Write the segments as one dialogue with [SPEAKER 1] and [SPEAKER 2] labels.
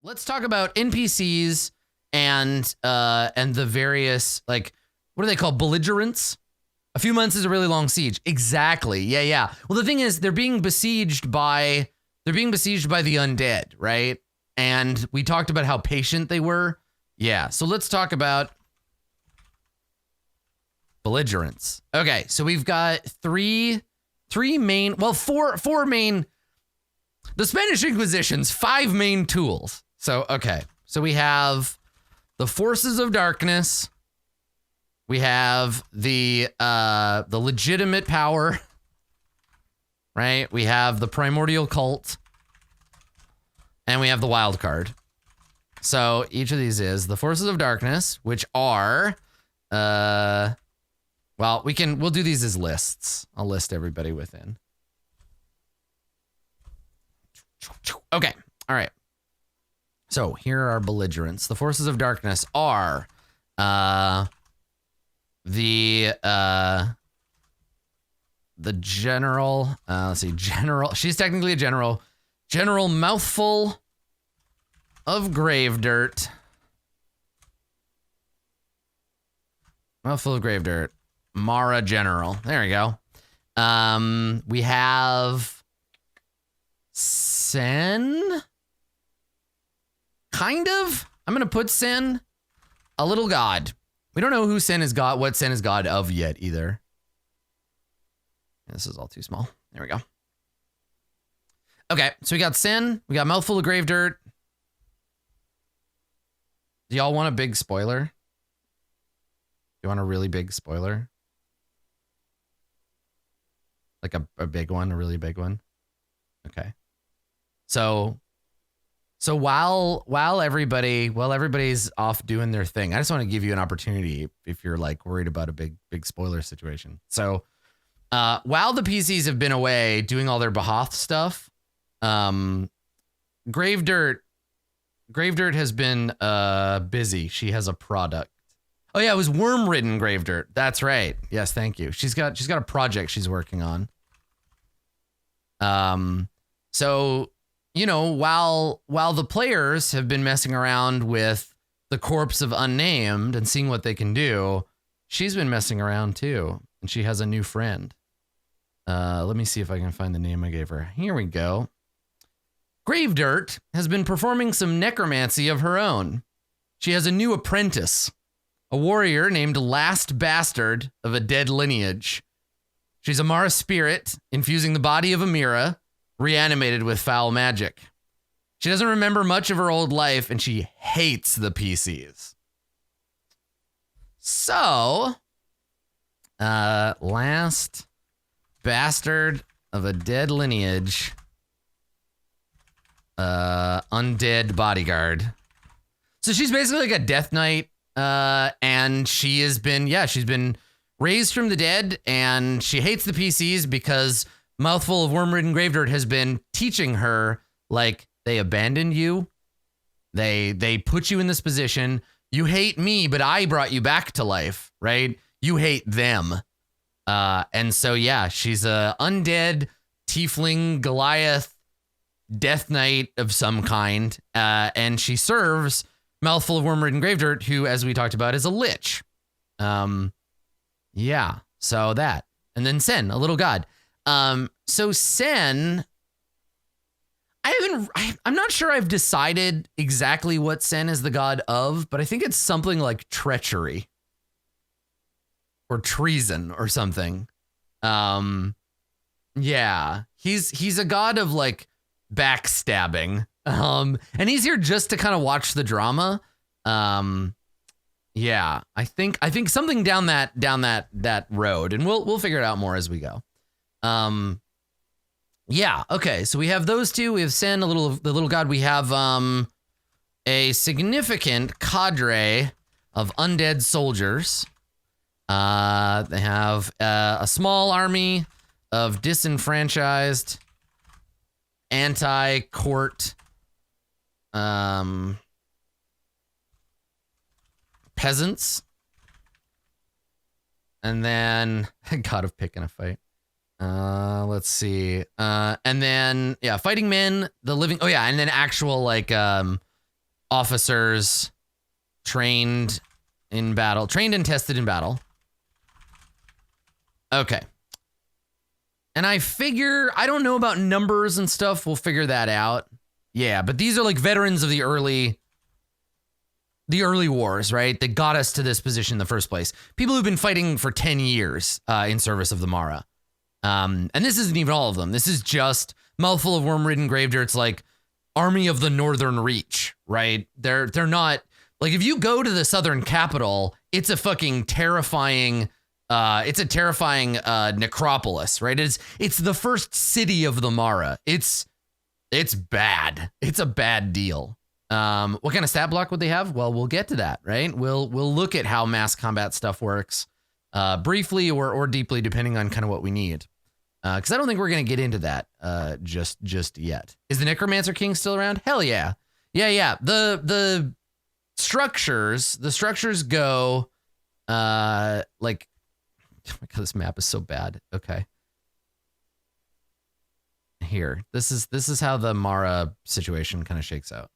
[SPEAKER 1] let's talk about NPCs and the various, like, what are they called? Belligerents? A few months is a really long siege. Exactly. Yeah. Well, the thing is, they're being besieged by the undead, right? And we talked about how patient they were. Yeah. So let's talk about belligerents. Okay. So we've got four main. The Spanish Inquisition's 5 main tools. So, okay. So we have the forces of darkness. We have the legitimate power, right? We have the primordial cult, and we have the wild card. So each of these is the forces of darkness, which are, well, we'll do these as lists. I'll list everybody within. Okay. All right. So here are our belligerents. The forces of darkness are, the general, let's see, general, she's technically a general mouthful of grave dirt. Mara General. There we go. We have Sen. Kind of. I'm going to put Sen, a little god. We don't know who Sen is god, what Sen is god of yet either. This is all too small. There we go. Okay, so we got Sen. We got mouthful of grave dirt. Do y'all want a big spoiler? You want a really big spoiler? Like a big one, a really big one? Okay. So while everybody's off doing their thing, I just want to give you an opportunity if you're like worried about a big spoiler situation. So while the PCs have been away doing all their Bahoth stuff, Grave Dirt has been busy. She has a product. Oh yeah, it was worm-ridden Grave Dirt. That's right. Yes, thank you. She's got a project she's working on. So, you know, while the players have been messing around with the corpse of Unnamed and seeing what they can do, she's been messing around too, and she has a new friend. Let me see if I can find the name I gave her. Here we go. Grave Dirt has been performing some necromancy of her own. She has a new apprentice, a warrior named Last Bastard of a dead lineage. She's a Mara spirit, infusing the body of Amira, reanimated with foul magic. She doesn't remember much of her old life, and she hates the PCs. So, Last Bastard of a dead lineage, undead bodyguard. So she's basically like a Death Knight, and she's been raised from the dead, and she hates the PCs because Mouthful of Worm-Ridden Grave Dirt has been teaching her, like, they abandoned you. They put you in this position. You hate me, but I brought you back to life, right? You hate them. And so, yeah, she's a undead tiefling Goliath Death Knight of some kind. And she serves Mouthful of Worm-Ridden Grave Dirt, who, as we talked about, is a lich. Yeah, so that. And then Sen, a little god. So Sen, I'm not sure I've decided exactly what Sen is the god of, but I think it's something like treachery or treason or something. Yeah, he's a god of like backstabbing. And he's here just to kind of watch the drama. Yeah, I think something down that road, and we'll figure it out more as we go. Yeah, okay, so we have those two. We have Sen, the little god. We have a significant cadre of undead soldiers. They have a small army of disenfranchised anti-court peasants. And then god of picking a fight. Let's see. And then, yeah, fighting men, the living. Oh yeah. And then actual like, officers trained in battle, trained and tested in battle. Okay. And I figure, I don't know about numbers and stuff. We'll figure that out. Yeah, but these are like veterans of the early wars, right? That got us to this position in the first place. People who've been fighting for 10 years in service of the Mara. And this isn't even all of them. This is just mouthful of worm-ridden gravedirt's like army of the Northern Reach, right? They're not, like if you go to the Southern capital, it's a fucking terrifying, necropolis, right? It's the first city of the Mara. It's bad. It's a bad deal. What kind of stat block would they have? Well, we'll get to that, right? We'll look at how mass combat stuff works, briefly or deeply, depending on kind of what we need. Because I don't think we're gonna get into that just yet. Is the Necromancer King still around? Hell yeah, yeah. The structures go like. Oh my God, this map is so bad. Okay. Here, this is how the Mara situation kind of shakes out.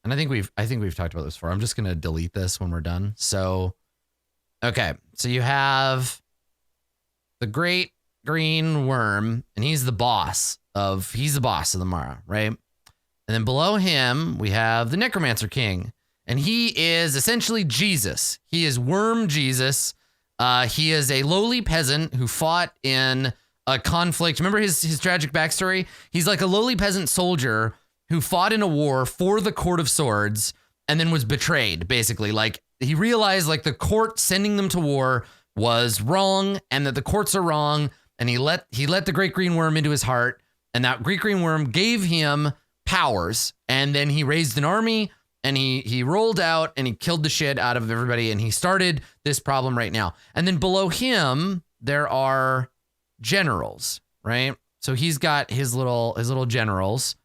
[SPEAKER 1] And I think we've talked about this before. I'm just gonna delete this when we're done. So, okay, so you have the Great Green Worm, and he's the boss of the Mara, right? And then below him we have the Necromancer King, and he is essentially Jesus. He is Worm Jesus. He is a lowly peasant who fought in a conflict. Remember his tragic backstory? He's like a lowly peasant soldier who fought in a war for the Court of Swords and then was betrayed, basically. Like, he realized, like, the court sending them to war was wrong and that the courts are wrong, and he let the Great Green Worm into his heart, and that Great Green Worm gave him powers, and then he raised an army, and he rolled out, and he killed the shit out of everybody, and he started this problem right now. And then below him, there are generals, right? So he's got his little generals.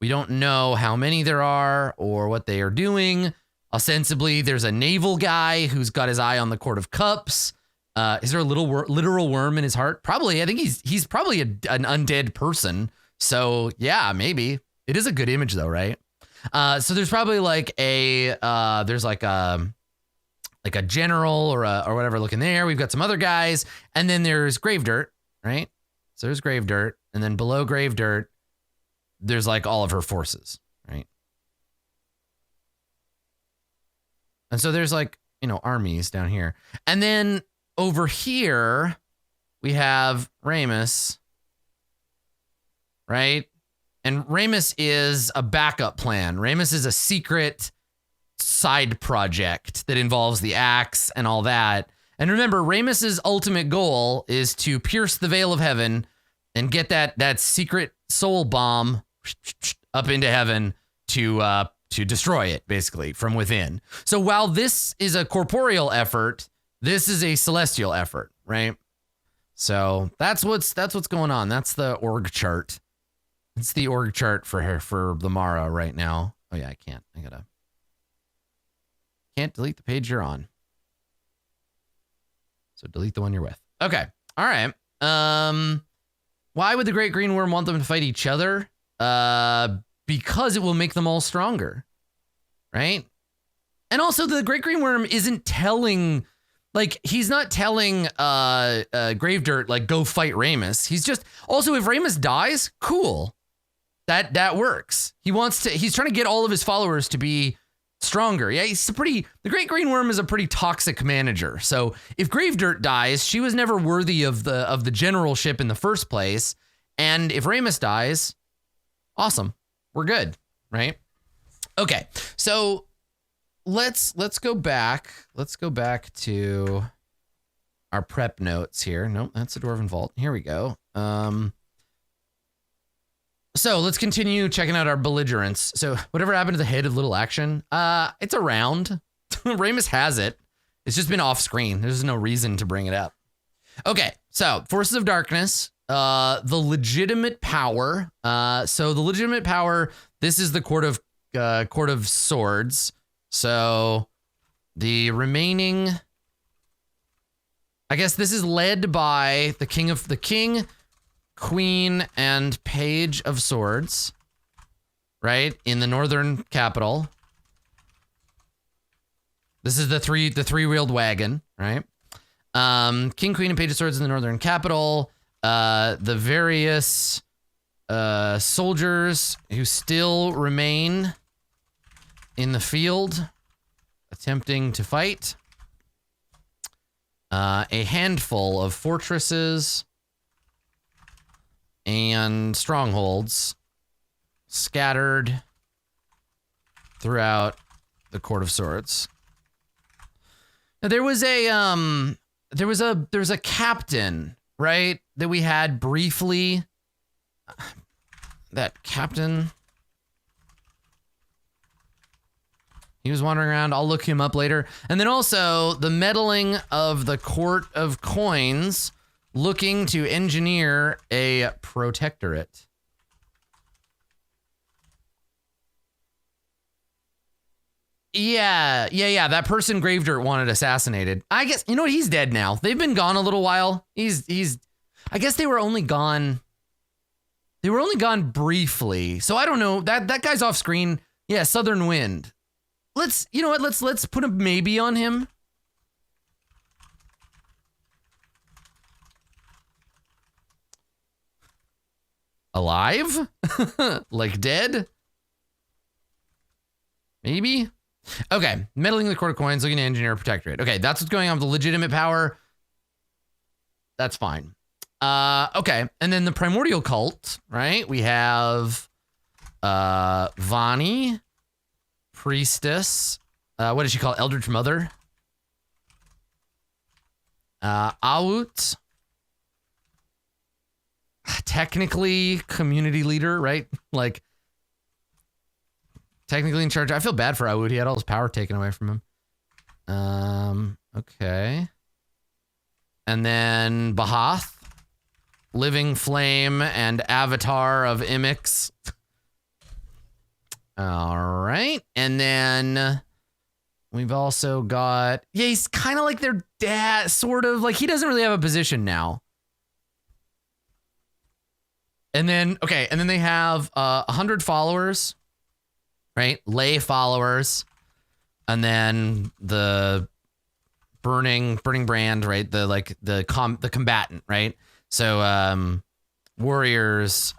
[SPEAKER 1] We don't know how many there are or what they are doing. Ostensibly, there's a naval guy who's got his eye on the Court of Cups. Is there a literal worm in his heart? Probably. I think he's probably an undead person. So yeah, maybe. It is a good image though, right? So there's probably like a general or whatever looking there. We've got some other guys, and then there's Gravedirt, right? So there's Gravedirt, and then below Gravedirt, there's like all of her forces, right? And so there's like, armies down here. And then over here, we have Ramus, right? And Ramus is a backup plan. Ramus is a secret side project that involves the axe and all that. And remember, Ramus's ultimate goal is to pierce the veil of heaven and get that secret soul bomb up into heaven to destroy it, basically, from within. So while this is a corporeal effort, this is a celestial effort, right? So that's what's going on. That's the org chart. It's the org chart for the Mara right now. Oh yeah, I can't delete the page you're on. So delete the one you're with. Okay. All right. Why would the Great Green Worm want them to fight each other? Because it will make them all stronger, right? And also the Great Green Worm isn't telling, like, he's not telling Gravedirt, like, go fight Ramus. He's just, also if Ramus dies, cool. That works. He's trying to get all of his followers to be stronger. Yeah, the Great Green Worm is a pretty toxic manager. So if Gravedirt dies, she was never worthy of the generalship in the first place. And if Ramus dies, awesome. We're good, right? Okay. So let's go back. Let's go back to our prep notes here. Nope, that's the Dwarven Vault. Here we go. So let's continue checking out our belligerents. So whatever happened to the head of little action? It's around. Ramus has it. It's just been off screen. There's no reason to bring it up. Okay, so Forces of Darkness, the legitimate power. So the legitimate power, this is the Court of Swords. So the remaining, I guess this is led by the King, Queen, and Page of Swords, right? In the northern capital. This is the three-wheeled wagon, right? King, Queen, and Page of Swords in the Northern Capital. The various soldiers who still remain in the field attempting to fight. A handful of fortresses and strongholds scattered throughout the Court of Swords. Now, there was a captain, right, that we had briefly. That captain, he was wandering around. I'll look him up later. And then also the meddling of the Court of Coins, looking to engineer a protectorate. Yeah. That person Gravedirt wanted assassinated. I guess, you know what? He's dead now. They've been gone a little while. I guess they were only gone. They were only gone briefly. So I don't know. That guy's off screen. Yeah, Southern Wind. You know what? Let's put a maybe on him. Alive? Like dead? Maybe? Okay, meddling in the Court of Coins, looking to engineer a protectorate. Okay, that's what's going on with the legitimate power. That's fine. Okay, and then the primordial cult, right? We have Vani, priestess. What does she call it? Eldritch Mother? Awut. Technically community leader, right? Like, technically in charge. I feel bad for Awut. He had all his power taken away from him. Okay. And then Bahath, living flame and avatar of Imix. All right. And then we've also got, yeah, he's kind of like their dad, sort of. Like, he doesn't really have a position now. And then, okay, and then they have 100 followers, right? Lay followers. And then the burning brand, right? The combatant, right? So warriors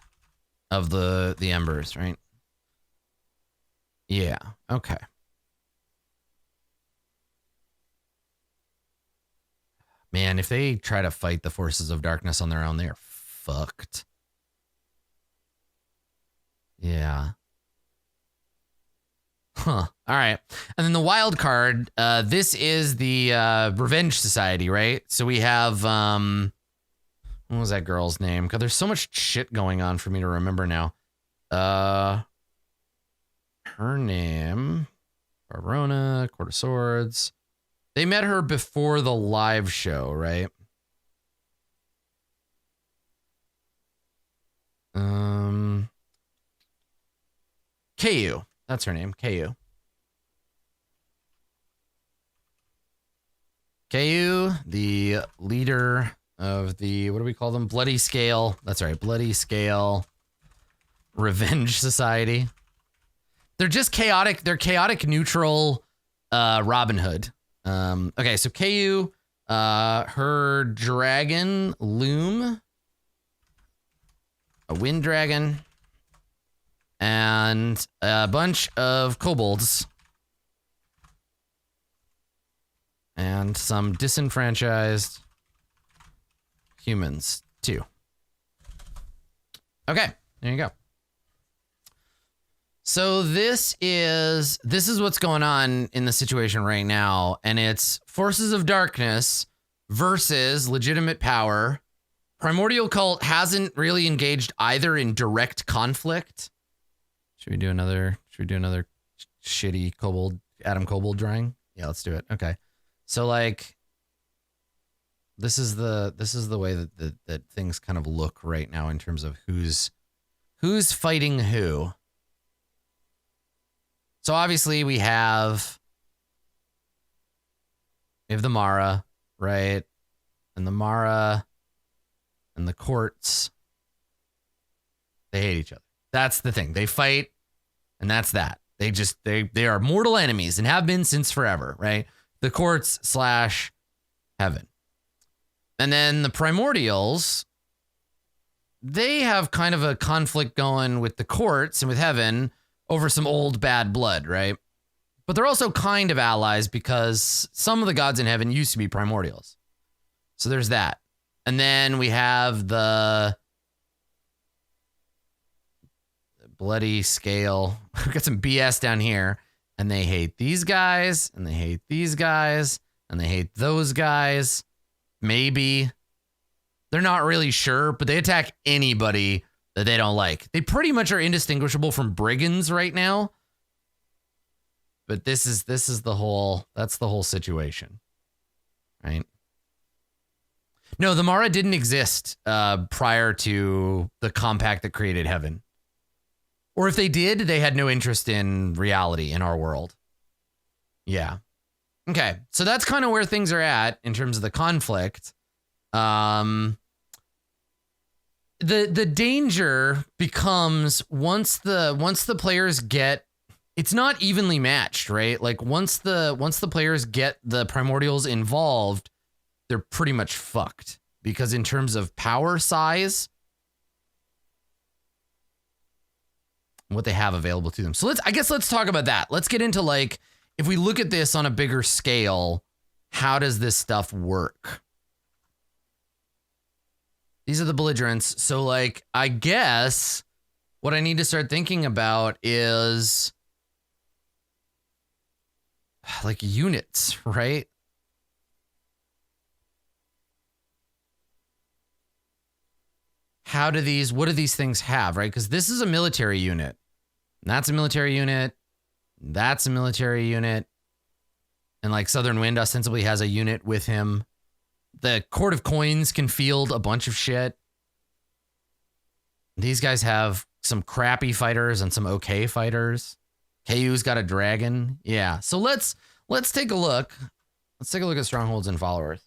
[SPEAKER 1] of the embers, right? Yeah, okay. Man, if they try to fight the forces of darkness on their own, they're fucked. Yeah. Huh. All right. And then the wild card, this is the Revenge Society, right? So we have what was that girl's name? God, there's so much shit going on for me to remember now. Her name, Barona, Court of Swords. They met her before the live show, right? KU. That's her name, KU. KU, the leader of the, what do we call them? Bloody Scale. That's right, Bloody Scale Revenge Society. They're just chaotic. They're chaotic neutral Robin Hood. Okay, so KU, her dragon, Loom, a wind dragon, and a bunch of kobolds. And some disenfranchised humans, too. Okay, there you go. So this is what's going on in the situation right now, and it's forces of darkness versus legitimate power. Primordial Cult hasn't really engaged either in direct conflict. Should we do another shitty Adam Kobold drawing? Yeah, let's do it. Okay. So like this is the way that things kind of look right now in terms of who's fighting who. So obviously we have the Mara, right? And the Mara and the courts, they hate each other. That's the thing. They fight, and that's that. They are mortal enemies and have been since forever, right? The courts / heaven. And then the primordials, they have kind of a conflict going with the courts and with heaven over some old bad blood, right? But they're also kind of allies because some of the gods in heaven used to be primordials. So there's that. And then we have the bloody scale. We've got some BS down here. And they hate these guys, and they hate these guys, and they hate those guys. Maybe. They're not really sure, but they attack anybody that they don't like. They pretty much are indistinguishable from brigands right now. But that's the whole situation. Right? No, the Mara didn't exist prior to the compact that created heaven. Or if they did, they had no interest in reality in our world. Yeah. Okay, so that's kind of where things are at in terms of the conflict. The danger becomes once the players get, it's not evenly matched, right? Like once the players get the primordials involved, they're pretty much fucked because in terms of power size, what they have available to them. So let's talk about that. Let's get into like, if we look at this on a bigger scale, how does this stuff work? These are the belligerents. So like, I guess what I need to start thinking about is like units, right? What do these things have, right? Because this is a military unit. That's a military unit. That's a military unit. And like Southern Wind ostensibly has a unit with him. The Court of Coins can field a bunch of shit. These guys have some crappy fighters and some okay fighters. KU's got a dragon. Yeah. So let's take a look. Let's take a look at Strongholds and Followers.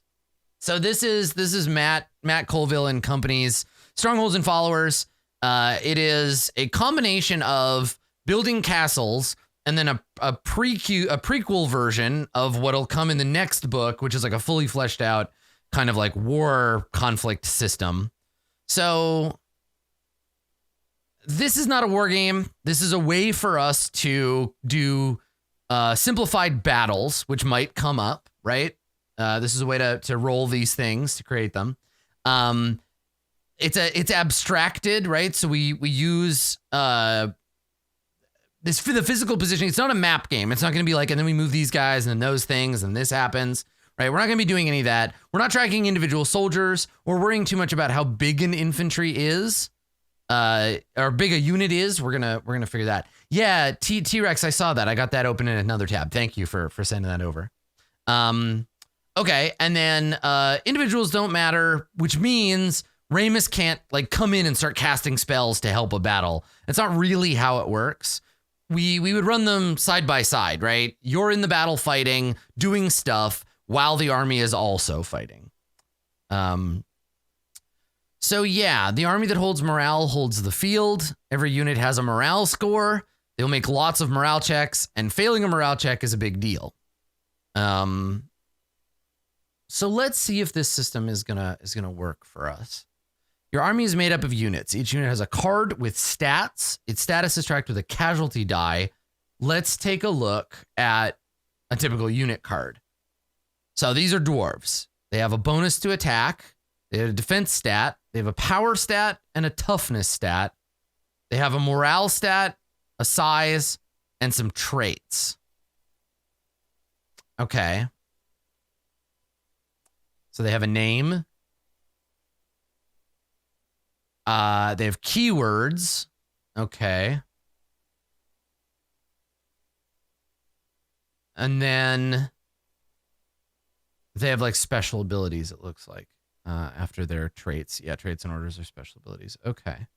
[SPEAKER 1] So this is Matt Colville and company's Strongholds and Followers. It is a combination of building castles and then a prequel version of what'll come in the next book, which is like a fully fleshed out kind of like war conflict system. So this is not a war game. This is a way for us to do simplified battles, which might come up, right? This is a way to roll these things to create them. It's abstracted, right? So we use this for the physical positioning. It's not a map game. It's not going to be like, and then we move these guys and then those things and this happens, right? We're not going to be doing any of that. We're not tracking individual soldiers or worrying too much about how big an infantry is, or big a unit is. We're gonna figure that. Yeah, T-Rex, I saw that. I got that open in another tab. Thank you for sending that over. Okay, and then individuals don't matter, which means Ramus can't like come in and start casting spells to help a battle. That's not really how it works. We would run them side by side, right? You're in the battle fighting, doing stuff while the army is also fighting. So yeah, the army that holds morale holds the field. Every unit has a morale score. They'll make lots of morale checks, and failing a morale check is a big deal. So let's see if this system is gonna work for us. Your army is made up of units. Each unit has a card with stats. Its status is tracked with a casualty die. Let's take a look at a typical unit card. So these are dwarves. They have a bonus to attack. They have a defense stat. They have a power stat and a toughness stat. They have a morale stat, a size, and some traits. Okay. So they have a name. They have keywords. Okay. And then they have like special abilities, it looks like, after their traits. Yeah, traits and orders are special abilities. Okay.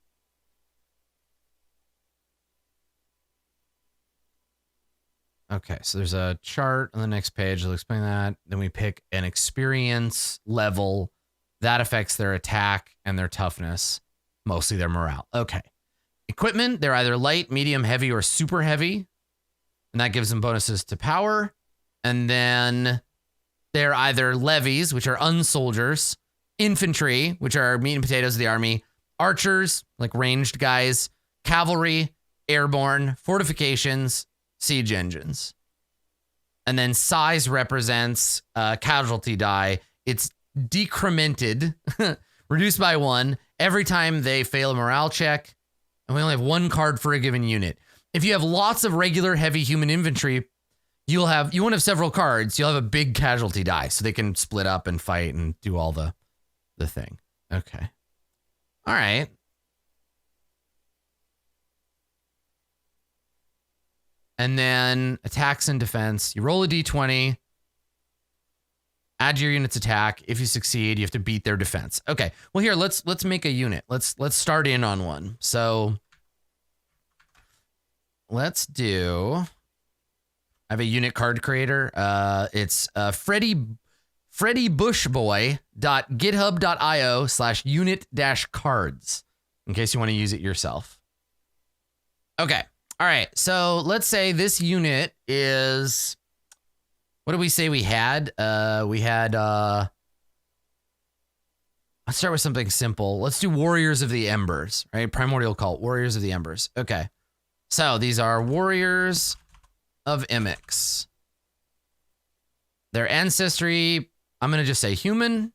[SPEAKER 1] Okay, so there's a chart on the next page. I'll explain that. Then we pick an experience level that affects their attack and their toughness, mostly their morale. Okay. Equipment, they're either light, medium, heavy, or super heavy. and that gives them bonuses to power. And then they're either levies, which are unsoldiers, infantry, which are meat and potatoes of the army, archers, like ranged guys, cavalry, airborne, fortifications, siege engines. And then size represents casualty die. It's decremented, reduced by 1 every time they fail a morale check. And we only have 1 card for a given unit. If you have lots of regular heavy human infantry, you won't have several cards. You'll have a big casualty die, so they can split up and fight and do all the thing. Okay. All right. And then attacks and defense. You roll a d20. Add your unit's attack. If you succeed, you have to beat their defense. Okay. Well, here, let's make a unit. Let's start in on one. So let's do. I have a unit card creator. It's freddybushboy.github.io/unit-cards in case you want to use it yourself. Okay. All right. So let's say this unit is. What did we say we had? Let's start with something simple. Let's do Warriors of the Embers, right? Primordial Cult, Warriors of the Embers. Okay. So these are Warriors of Imix. Their ancestry, I'm going to just say human.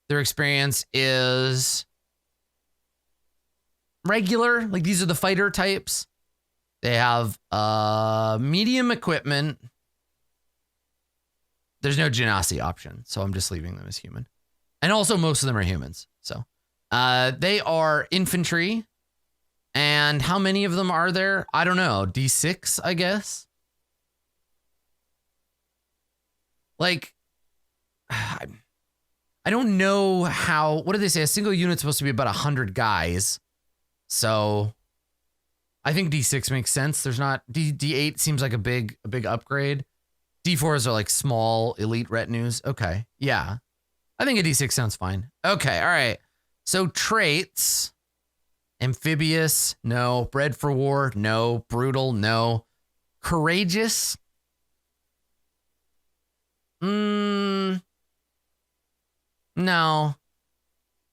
[SPEAKER 1] Their experience is regular. Like these are the fighter types. They have medium equipment. There's no genasi option, so I'm just leaving them as human. And also most of them are humans. So they are infantry. And how many of them are there? I don't know. D6, I guess. Like, I don't know how, what do they say? A single unit's supposed to be about 100 guys. So I think D6 makes sense. There's not, D8 seems like a big upgrade. D4s are like small elite retinues. Okay. Yeah. I think a D6 sounds fine. Okay. All right. So traits, amphibious, no. Bred for war, no. Brutal, no. Courageous. No.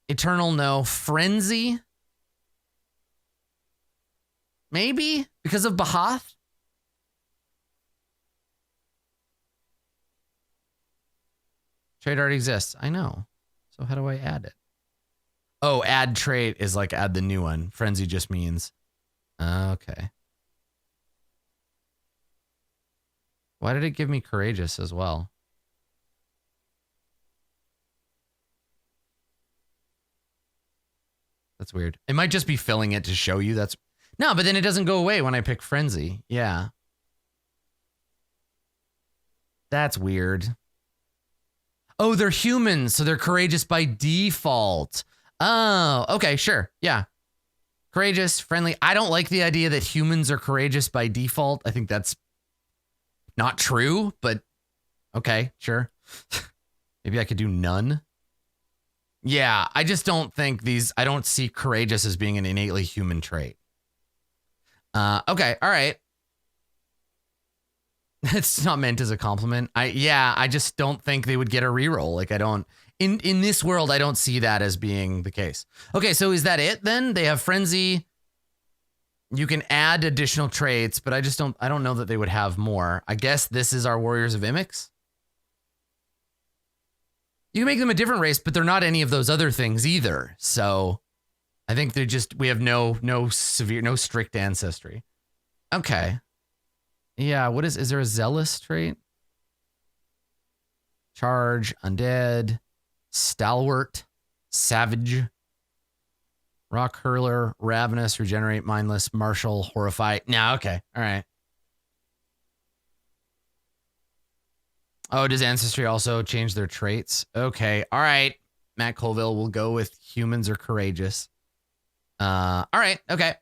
[SPEAKER 1] Eternal, no. Frenzy. Maybe because of Bahath. Trait already exists. I know. So how do I add it? Oh, add trait is like add the new one. Frenzy just means. Okay. Why did it give me courageous as well? That's weird. It might just be filling it to show you. That's no, but then it doesn't go away when I pick frenzy. Yeah. That's weird. Oh, they're humans, so they're courageous by default. Oh, okay, sure. Yeah. Courageous, friendly. I don't like the idea that humans are courageous by default. I think that's not true, but okay, sure. Maybe I could do none. Yeah, I just don't think I don't see courageous as being an innately human trait. Okay, all right. It's not meant as a compliment. I just don't think they would get a reroll. Like I don't, in this world, I don't see that as being the case. Okay, so is that it then? They have frenzy. You can add additional traits, but I don't know that they would have more. I guess this is our Warriors of Imix. You can make them a different race, but they're not any of those other things either. So I think we have no strict ancestry. Okay. Yeah, is there a zealous trait? Charge, undead, stalwart, savage, rock hurler, ravenous, regenerate, mindless, martial, horrify. No, okay. All right. Oh, does ancestry also change their traits? Okay. All right. Matt Colville will go with humans or courageous. All right. Okay.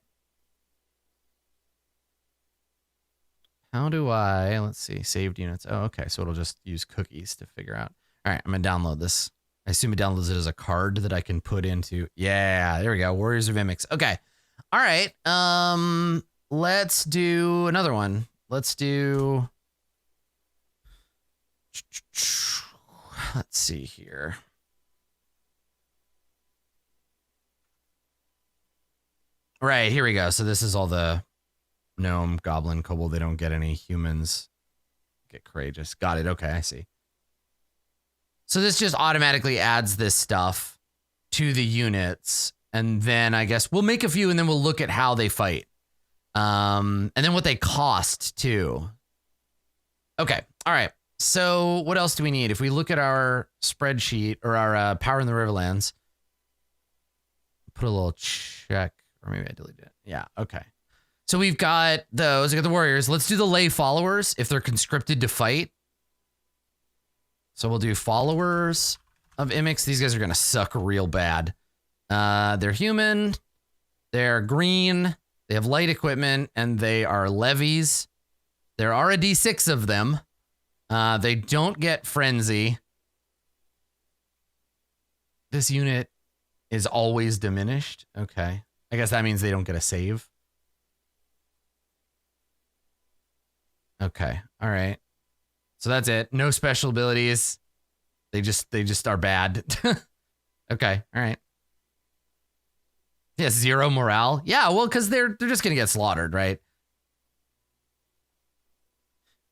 [SPEAKER 1] How do let's see, saved units. Oh, okay. So it'll just use cookies to figure out. All right. I'm going to download this. I assume it downloads it as a card that I can put into. Yeah, there we go. Warriors of Imix. Okay. All right. Let's do another one. let's do... Let's see here. Right, here we go. So this is all the gnome, goblin, kobold. They don't get any humans. Get courageous. Got it. Okay, I see. So this just automatically adds this stuff to the units. And then I guess we'll make a few and then we'll look at how they fight. And then what they cost too. Okay. All right. So what else do we need? If we look at our spreadsheet or our power in the Riverlands, put a little check, or maybe I deleted it. Yeah. Okay. So we've got those. We got the warriors. Let's do the lay followers if they're conscripted to fight. So we'll do followers of Imix. These guys are going to suck real bad. They're human. They're green. They have light equipment and they are levies. There are a D6 of them. They don't get frenzy. This unit is always diminished. Okay. I guess that means they don't get a save. Okay. All right. So that's it. No special abilities. They just are bad. Okay. All right. Yeah, 0 morale. Yeah, well, because they're just gonna get slaughtered, right?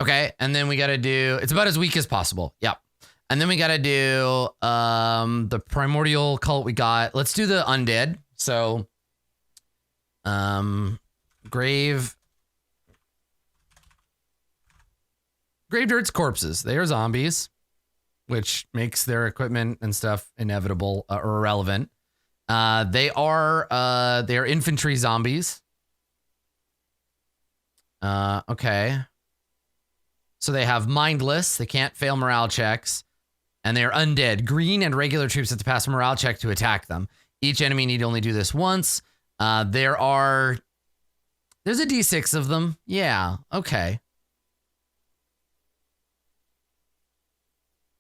[SPEAKER 1] Okay, and then we gotta do, it's about as weak as possible. Yep. And then we gotta do the primordial cult we got. Let's do the undead. So grave dirt's corpses. They are zombies, which makes their equipment and stuff inevitable or irrelevant. They are infantry zombies. Okay. So they have mindless, they can't fail morale checks, and they are undead. Green and regular troops have to pass a morale check to attack them. Each enemy need only do this once. There's a D6 of them. Yeah, okay.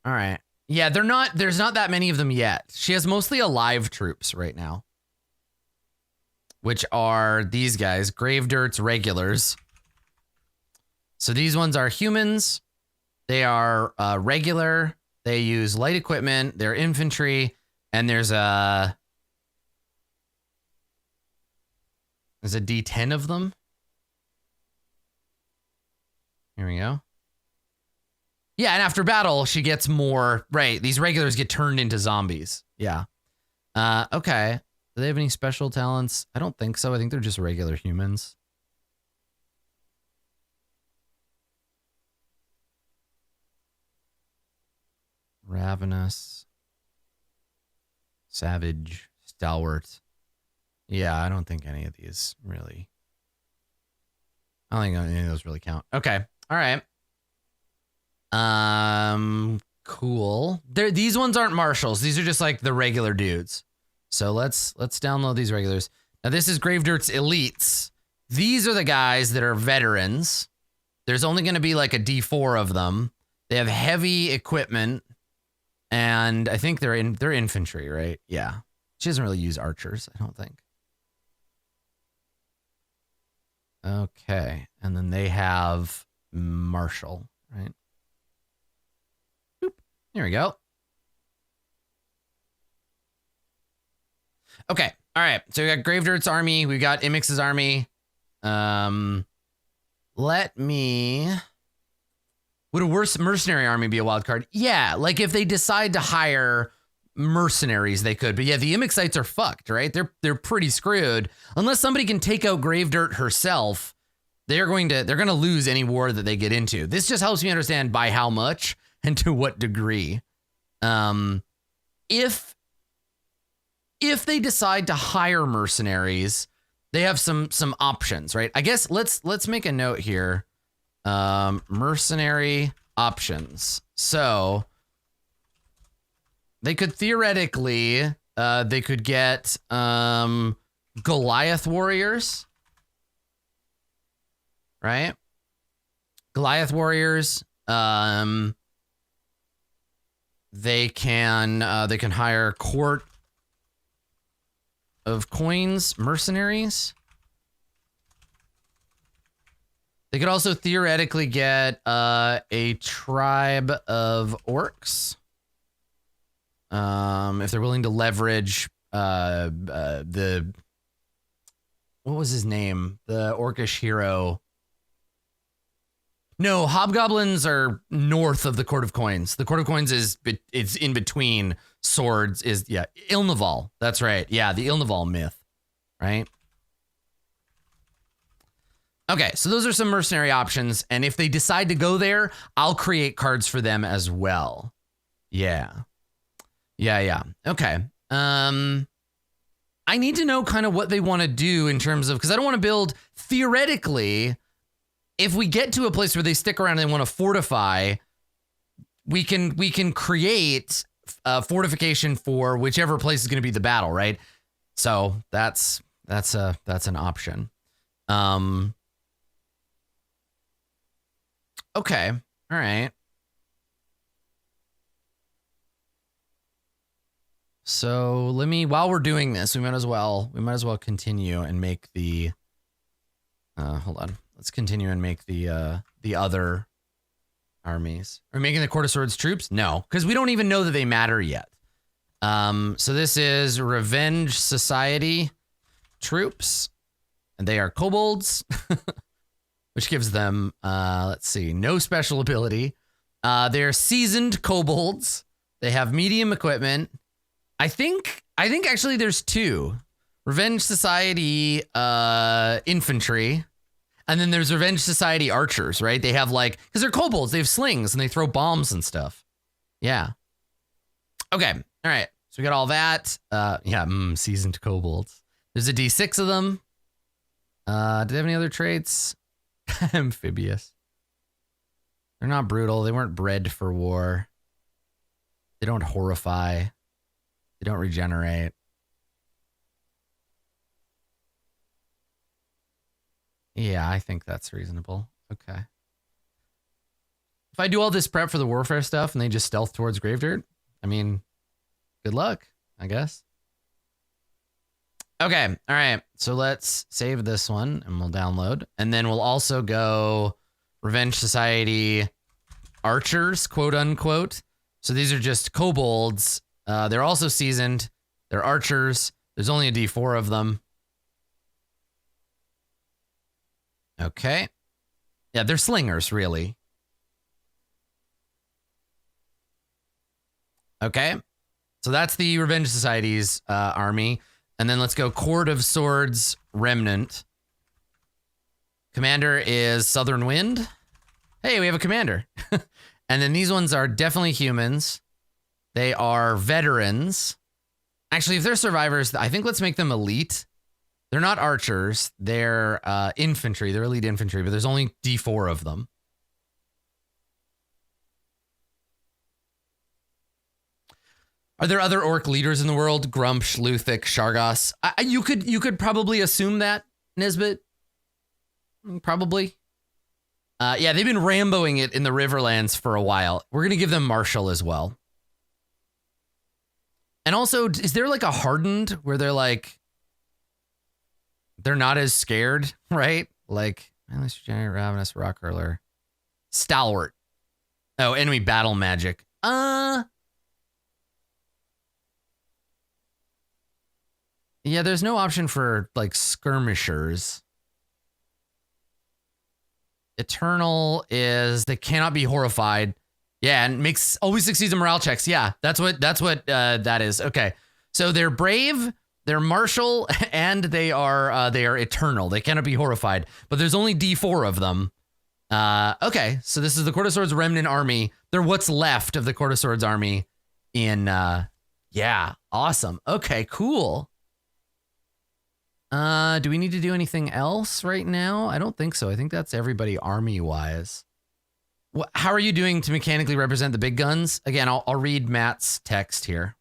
[SPEAKER 1] All right. Yeah, there's not that many of them yet. She has mostly alive troops right now, which are these guys, grave dirt's regulars. So these ones are humans. They are regular. They use light equipment. They're infantry. And there's a D10 of them. Here we go. Yeah, and after battle, she gets more. Right, these regulars get turned into zombies. Yeah. Okay. Do they have any special talents? I don't think so. I think they're just regular humans. Ravenous. Savage. Stalwart. Yeah, I don't think any of these really. I don't think any of those really count. Okay. All right. Cool. These ones aren't marshals. These are just like the regular dudes. So let's download these regulars. Now this is Grave Dirt's elites. These are the guys that are veterans. There's only going to be like a D4 of them. They have heavy equipment, and I think they're infantry, right? Yeah. She doesn't really use archers, I don't think. Okay, and then they have marshal, right? Boop. Here we go. Okay, all right. So we got Grave Dirt's army. We got Imix's army. Would a worse mercenary army be a wild card? Yeah, like if they decide to hire mercenaries, they could. But yeah, the Imixites are fucked, right? They're pretty screwed. Unless somebody can take out Grave Dirt herself, they're gonna lose any war that they get into. This just helps me understand by how much and to what degree. If they decide to hire mercenaries, they have some options, right? I guess let's make a note here. Mercenary options. So they could theoretically they could get Goliath warriors, right? Goliath warriors. They can hire court of coins mercenaries. They could also theoretically get a tribe of orcs. If they're willing to leverage the... What was his name? The orcish hero. No, hobgoblins are north of the Court of Coins. The Court of Coins it's in between swords. Ilnaval. That's right. Yeah, the Ilnaval myth, right? Okay, so those are some mercenary options, and if they decide to go there, I'll create cards for them as well. Yeah. Okay. I need to know kind of what they want to do in terms of, because I don't want to build, theoretically, if we get to a place where they stick around and they want to fortify, we can create a fortification for whichever place is going to be the battle, right? So that's an option. Okay. All right. So while we're doing this, we might as well continue and make the, hold on. Let's continue and make the other armies. Are we making the Court of Swords troops? No, because we don't even know that they matter yet. So this is Revenge Society troops, and they are kobolds, which gives them, let's see, no special ability. They're seasoned kobolds. They have medium equipment. I think actually there's two. Revenge Society infantry, and then there's Revenge Society archers, right? They have because they're kobolds, they have slings and they throw bombs and stuff. Yeah. Okay. All right. So we got all that. Seasoned kobolds. There's a D6 of them. Do they have any other traits? Amphibious. They're not brutal. They weren't bred for war. They don't horrify. They don't regenerate. Yeah, I think that's reasonable. Okay. If I do all this prep for the warfare stuff and they just stealth towards Gravedirt, I mean, good luck, I guess. Okay, all right. So let's save this one and we'll download. And then we'll also go Revenge Society archers, quote unquote. So these are just kobolds. They're also seasoned. They're archers. There's only a D4 of them. Okay. Yeah, they're slingers, really. Okay. So that's the Revenge Society's army. And then let's go Court of Swords Remnant. Commander is Southern Wind. Hey, we have a commander. And then these ones are definitely humans. They are veterans. Actually, if they're survivors, I think let's make them elite. They're not archers. They're infantry. They're elite infantry, but there's only D4 of them. Are there other orc leaders in the world? Grumpsh, Luthic, Shargos. You could probably assume that, Nisbet. Probably. Yeah, they've been Ramboing it in the Riverlands for a while. We're going to give them Marshall as well. And also, is there a hardened where they're they're not as scared, right? Endless Regenerate, Ravenous, Rock Hurler. Stalwart. Oh, enemy battle magic. Yeah, there's no option for skirmishers. Eternal is they cannot be horrified. Yeah, and always succeeds in morale checks. Yeah, that's what that is. Okay, so they're brave, they're martial, and they are eternal. They cannot be horrified, but there's only D4 of them. Okay, so this is the Court of Swords Remnant army. They're what's left of the Court of Swords army. Yeah, awesome. Okay, cool. Do we need to do anything else right now? I don't think so. I think that's everybody army-wise. How are you doing to mechanically represent the big guns? Again, I'll read Matt's text here.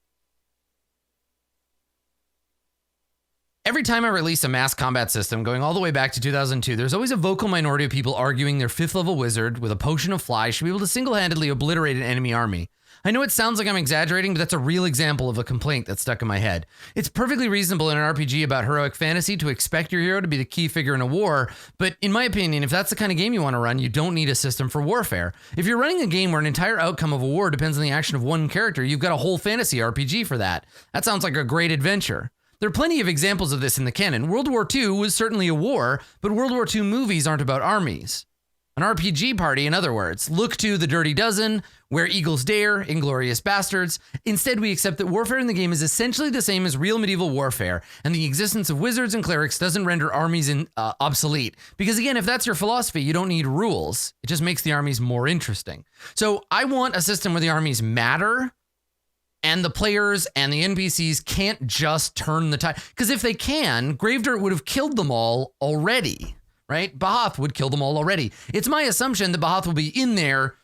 [SPEAKER 1] Every time I release a mass combat system going all the way back to 2002, there's always a vocal minority of people arguing their 5th level wizard with a potion of fly should be able to single-handedly obliterate an enemy army. I know it sounds like I'm exaggerating, but that's a real example of a complaint that's stuck in my head. It's perfectly reasonable in an RPG about heroic fantasy to expect your hero to be the key figure in a war, but in my opinion, if that's the kind of game you want to run, you don't need a system for warfare. If you're running a game where an entire outcome of a war depends on the action of one character, you've got a whole fantasy RPG for that. That sounds like a great adventure. There are plenty of examples of this in the canon. World War II was certainly a war, but World War II movies aren't about armies. An RPG party, in other words. Look to The Dirty Dozen, Where Eagles Dare, Inglourious Bastards. Instead, we accept that warfare in the game is essentially the same as real medieval warfare, and the existence of wizards and clerics doesn't render armies obsolete. Because again, if that's your philosophy, you don't need rules. It just makes the armies more interesting. So I want a system where the armies matter, and the players and the NPCs can't just turn the tide. Because if they can, Gravedirt would have killed them all already. Right? Bahath would kill them all already. It's my assumption that Bahath will be in there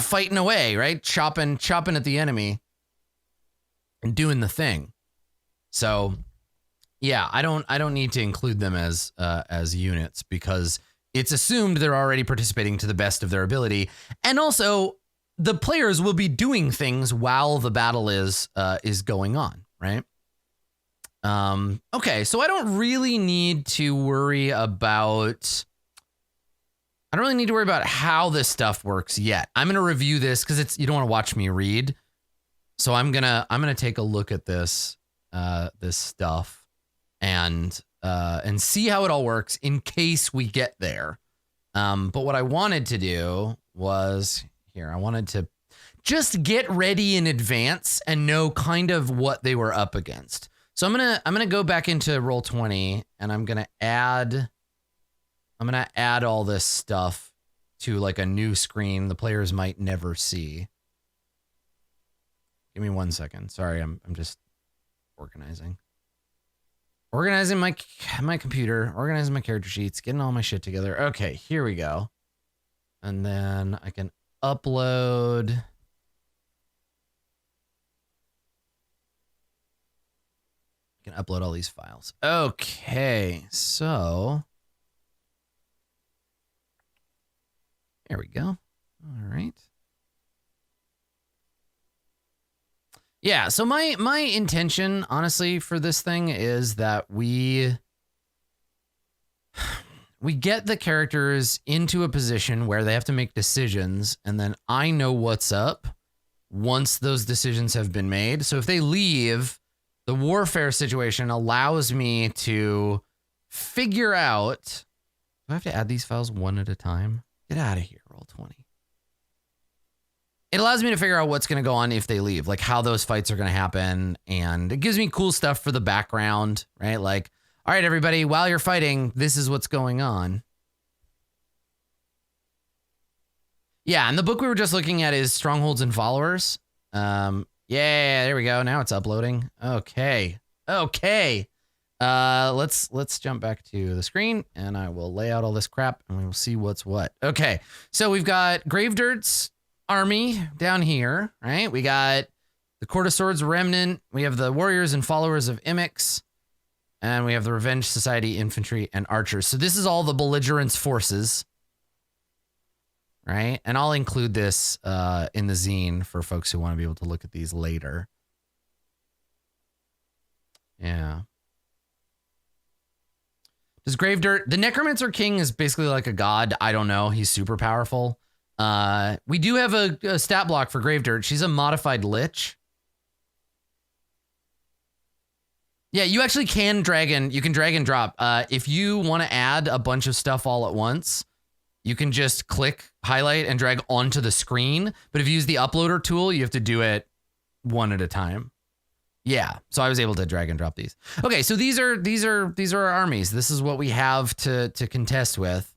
[SPEAKER 1] fighting away, right? Chopping at the enemy and doing the thing. So yeah, I don't need to include them as units because it's assumed they're already participating to the best of their ability. And also the players will be doing things while the battle is going on, right? Okay, so I don't really need to worry about how this stuff works yet. I'm gonna review this because you don't want to watch me read. So I'm gonna take a look at this stuff and see how it all works in case we get there. But what I wanted to do was I wanted to just get ready in advance and know kind of what they were up against. So I'm gonna go back into Roll20 and I'm gonna add all this stuff to like a new screen the players might never see. Give me 1 second. Sorry, I'm just organizing my computer, organizing my character sheets, getting all my shit together. Okay, here we go. And then I can upload. Can upload all these files. Okay, so there we go. All right. Yeah, so my intention, honestly, for this thing is that we get the characters into a position where they have to make decisions, and then I know what's up once those decisions have been made. So if they leave, the warfare situation allows me to figure out. Do I have to add these files one at a time? Get out of here, Roll20. It allows me to figure out what's going to go on if they leave, like how those fights are going to happen. And it gives me cool stuff for the background, right? Like, all right, everybody, while you're fighting, this is what's going on. Yeah, and the book we were just looking at is Strongholds and Followers. Yeah, there we go. Now it's uploading. Okay. Let's jump back to the screen and I will lay out all this crap and we will see what's what. Okay. So we've got Gravedirt's army down here, right? We got the Court of Swords remnant. We have the warriors and followers of Imix. And we have the Revenge Society infantry and archers. So this is all the belligerents forces. Right? And I'll include this in the zine for folks who want to be able to look at these later. Yeah. Does Gravedirt... The Necromancer King is basically like a god. I don't know. He's super powerful. We do have a stat block for Gravedirt. She's a modified Lich. Yeah, you actually can drag and drop. If you want to add a bunch of stuff all at once, you can just click, highlight, and drag onto the screen. But if you use the uploader tool, you have to do it one at a time. Yeah, so I was able to drag and drop these. Okay, so these are our armies. This is what we have to contest with.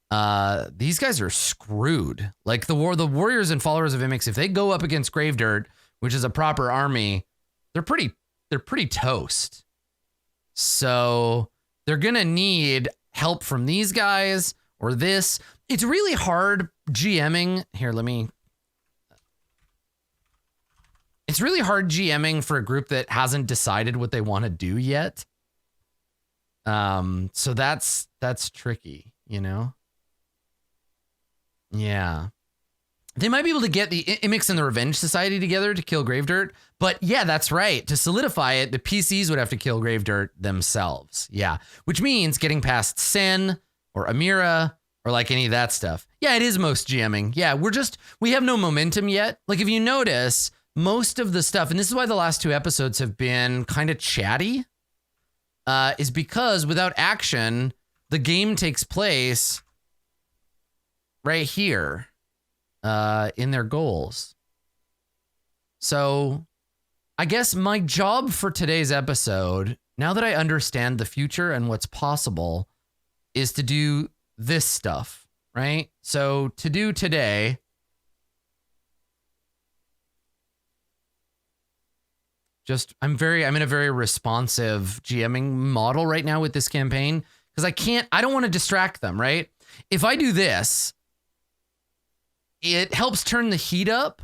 [SPEAKER 1] These guys are screwed. Like the warriors and followers of Imix, if they go up against Gravedirt, which is a proper army, they're pretty toast. So they're gonna need help from these guys. Or this. It's really hard GMing. Here, it's really hard GMing for a group that hasn't decided what they want to do yet. So that's tricky, you know? Yeah. They might be able to get the Imix and the Revenge Society together to kill Gravedirt. But yeah, that's right. To solidify it, the PCs would have to kill Gravedirt themselves. Yeah. Which means getting past Sen or Amira or like any of that stuff. Yeah, it is most GMing. Yeah, we have no momentum yet. Like if you notice, most of the stuff, and this is why the last 2 episodes have been kind of chatty, is because without action, the game takes place right here. In their goals. So I guess my job for today's episode, now that I understand the future and what's possible, is to do this stuff, right? So to do today, I'm in a very responsive GMing model right now with this campaign because I don't want to distract them, right? If I do this, it helps turn the heat up,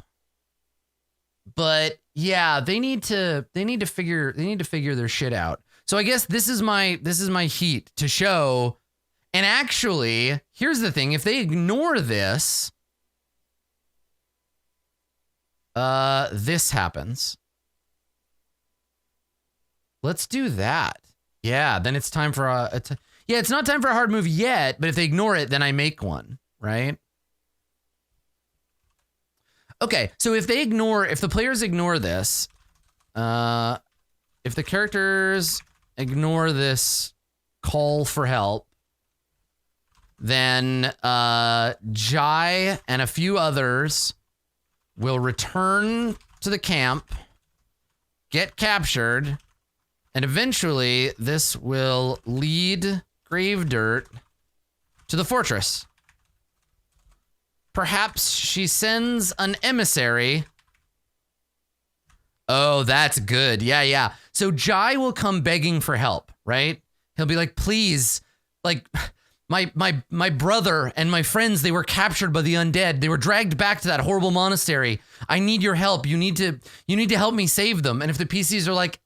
[SPEAKER 1] but yeah, they need to figure their shit out. So I guess this is my heat to show. And actually, here's the thing: if they ignore this, this happens. Let's do that. Yeah, then it's time for it's not time for a hard move yet, but if they ignore it, then I make one, right? Okay, so if the players ignore this, if the characters ignore this call for help, then Jai and a few others will return to the camp, get captured, and eventually this will lead Gravedirt to the fortress. Perhaps she sends an emissary. Oh, that's good. Yeah. So Jai will come begging for help, right? He'll be like, please, like my brother and my friends, they were captured by the undead. They were dragged back to that horrible monastery. I need your help. You need to help me save them. And if the PCs are like,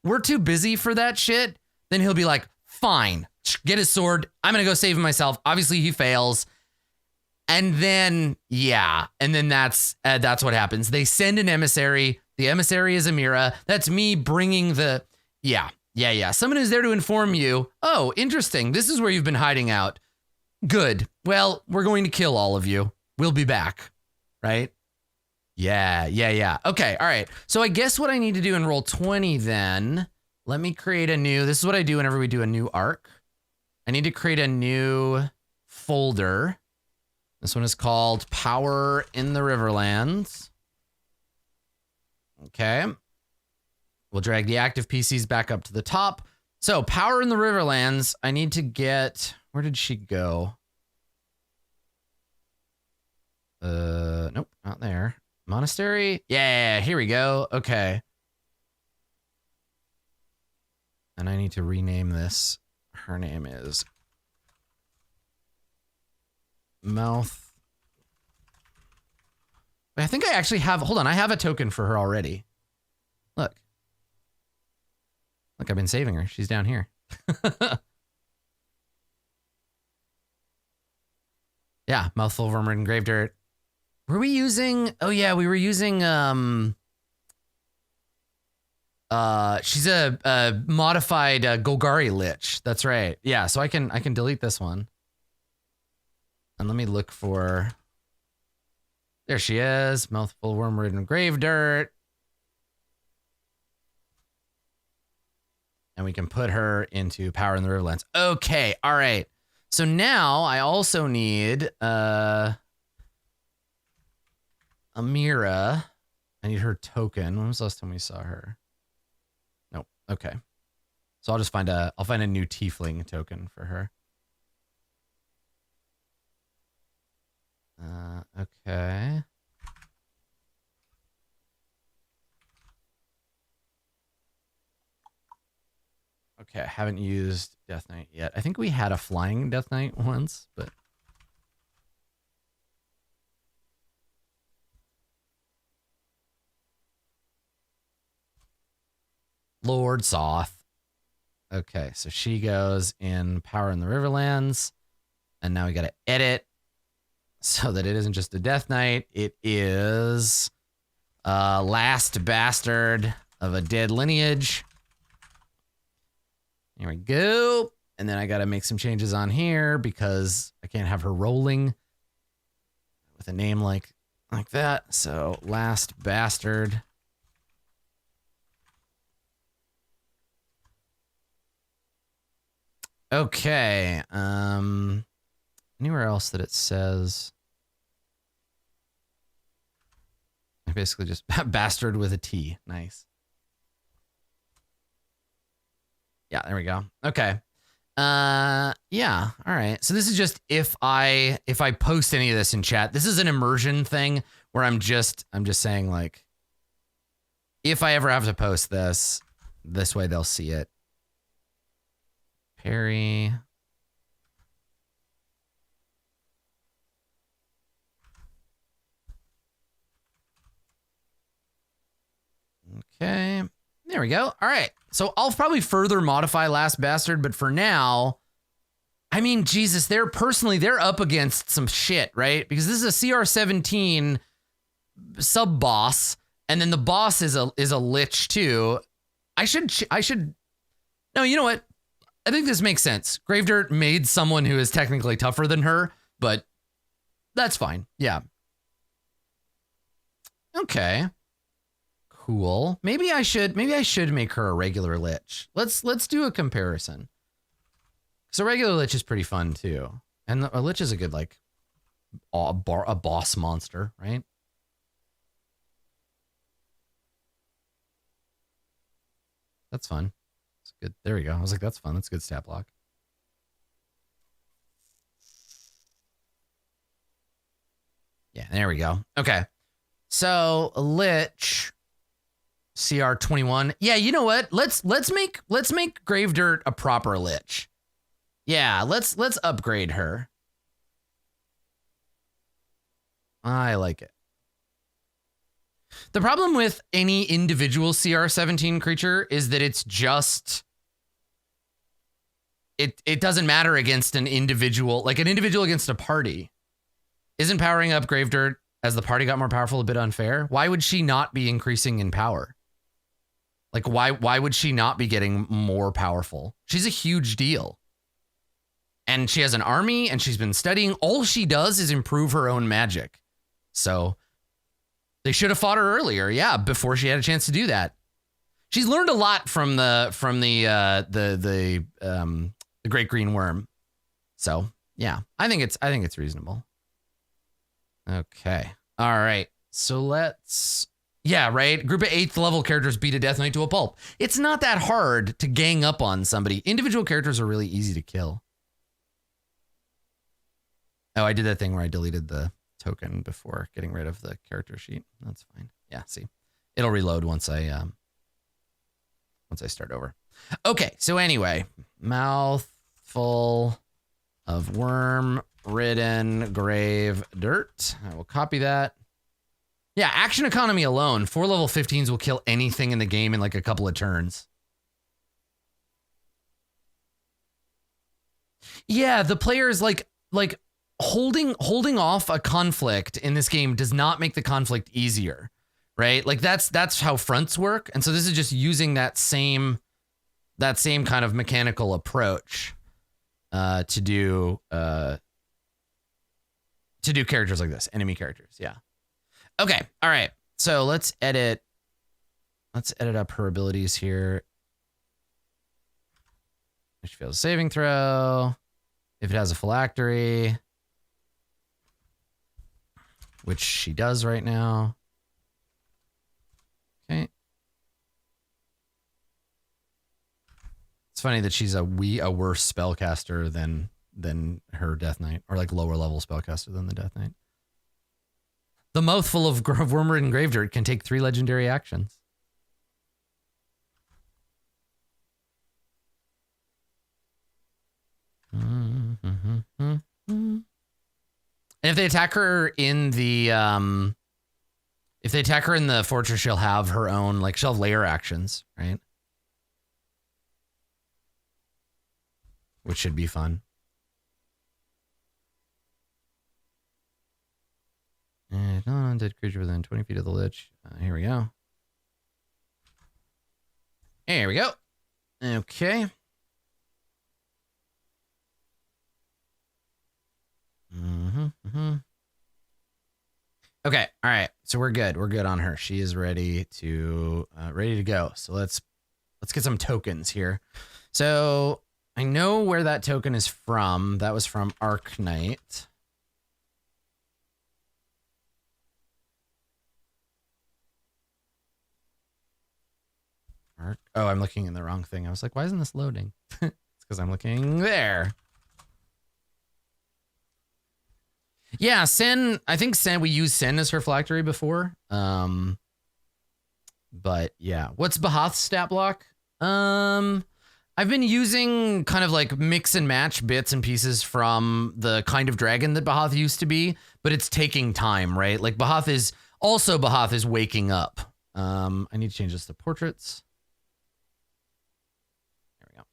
[SPEAKER 1] we're too busy for that shit, then he'll be like, fine, get his sword. I'm going to go save him myself. Obviously he fails. And then, that's what happens. They send an emissary. The emissary is Amira. That's me bringing the, someone who's there to inform you. Oh, interesting. This is where you've been hiding out. Good. Well, we're going to kill all of you. We'll be back. Right? Yeah. Okay. All right. So I guess what I need to do in Roll20 then, let me create this is what I do whenever we do a new arc. I need to create a new folder. This one is called Power in the Riverlands. Okay. We'll drag the active PCs back up to the top. So Power in the Riverlands, I need to get, where did she go? Nope, not there. Monastery? Yeah, here we go. Okay. And I need to rename this. Her name is Mouth. I think I actually have, hold on, I have a token for her already. Look, I've been saving her. She's down here. Yeah, Mouthful of Wormwood and Gravedirt. Were we using, oh yeah, we were using, she's a modified Golgari Lich. That's right. Yeah, so I can delete this one. And let me look for, there she is, Mouthful of Wormwood and Gravedirt. And we can put her into Power in the Riverlands. Okay, all right. So now I also need Amira. I need her token. When was the last time we saw her? Nope. Okay. So I'll just find I'll find a new tiefling token for her. Okay. Okay, I haven't used Death Knight yet. I think we had a flying Death Knight once, but Lord Soth. Okay, so she goes in Power in the Riverlands, and now we got to edit. so that it isn't just a Death Knight. It is last bastard of a dead lineage. Here we go. And then I got to make some changes on here because I can't have her rolling with a name like that. So last bastard. Okay. Anywhere else that it says? I basically just bastard with a T. Nice. Yeah, there we go. Okay. Yeah. All right. So this is just if I post any of this in chat. This is an immersion thing where I'm just saying, like, if I ever have to post this way they'll see it. Perry. Okay. There we go. All right. So I'll probably further modify Last Bastard, but for now, I mean, Jesus, they're up against some shit, right? Because this is a CR17 sub boss, and then the boss is a lich too. I should. No, you know what? I think this makes sense. Gravedirt made someone who is technically tougher than her, but that's fine. Yeah. Okay. Cool. Maybe I should make her a regular lich. Let's do a comparison. So regular lich is pretty fun too. And a lich is a good, like, a boss monster, right? That's fun. It's good. There we go. I was like, that's fun. That's a good stat block. Yeah, there we go. Okay. So a lich CR21. Yeah, you know what? Let's make Gravedirt a proper lich. Yeah, let's upgrade her. I like it. The problem with any individual CR17 creature is that it's just it doesn't matter against an individual, like an individual against a party. Isn't powering up Gravedirt as the party got more powerful a bit unfair? Why would she not be increasing in power? Like, why would she not be getting more powerful? She's a huge deal. And she has an army, and she's been studying. All she does is improve her own magic. So they should have fought her earlier, yeah, before she had a chance to do that. She's learned a lot from the Great Green Worm. So yeah, I think it's reasonable. Okay. All right. So let's. Yeah, right? Group of 8th level characters beat a Death Knight to a pulp. It's not that hard to gang up on somebody. Individual characters are really easy to kill. Oh, I did that thing where I deleted the token before getting rid of the character sheet. That's fine. Yeah, see. It'll reload once I start over. Okay, so anyway, mouthful of worm-ridden grave dirt. I will copy that. Yeah, action economy alone, 4 level 15s will kill anything in the game in like a couple of turns. Yeah, the players like holding off a conflict in this game does not make the conflict easier, right? Like that's how fronts work, and so this is just using that same kind of mechanical approach to do characters like this, enemy characters. Yeah. Okay. All right. So let's edit up her abilities here. If she fails a saving throw, if it has a phylactery, which she does right now. Okay. It's funny that she's a worse spellcaster than her Death Knight, or like lower level spellcaster than the Death Knight. The mouthful of worm-ridden Gravedirt can take 3 legendary actions. And if they attack her in the fortress, she'll have her own, like, she'll have layer actions, right? Which should be fun. Undead creature within 20 feet of the lich. Here we go. There we go. Okay. Okay. All right. So we're good. We're good on her. She is ready to go. So let's get some tokens here. So I know where that token is from. That was from Arknight. Oh, I'm looking in the wrong thing. I was like, why isn't this loading? It's because I'm looking there. Yeah, Sen, I think Sen, we used Sen as her phylactery before. But yeah. What's Bahath's stat block? I've been using kind of like mix and match bits and pieces from the kind of dragon that Bahath used to be, but it's taking time, right? Like Bahath is waking up. I need to change this to portraits. There we go.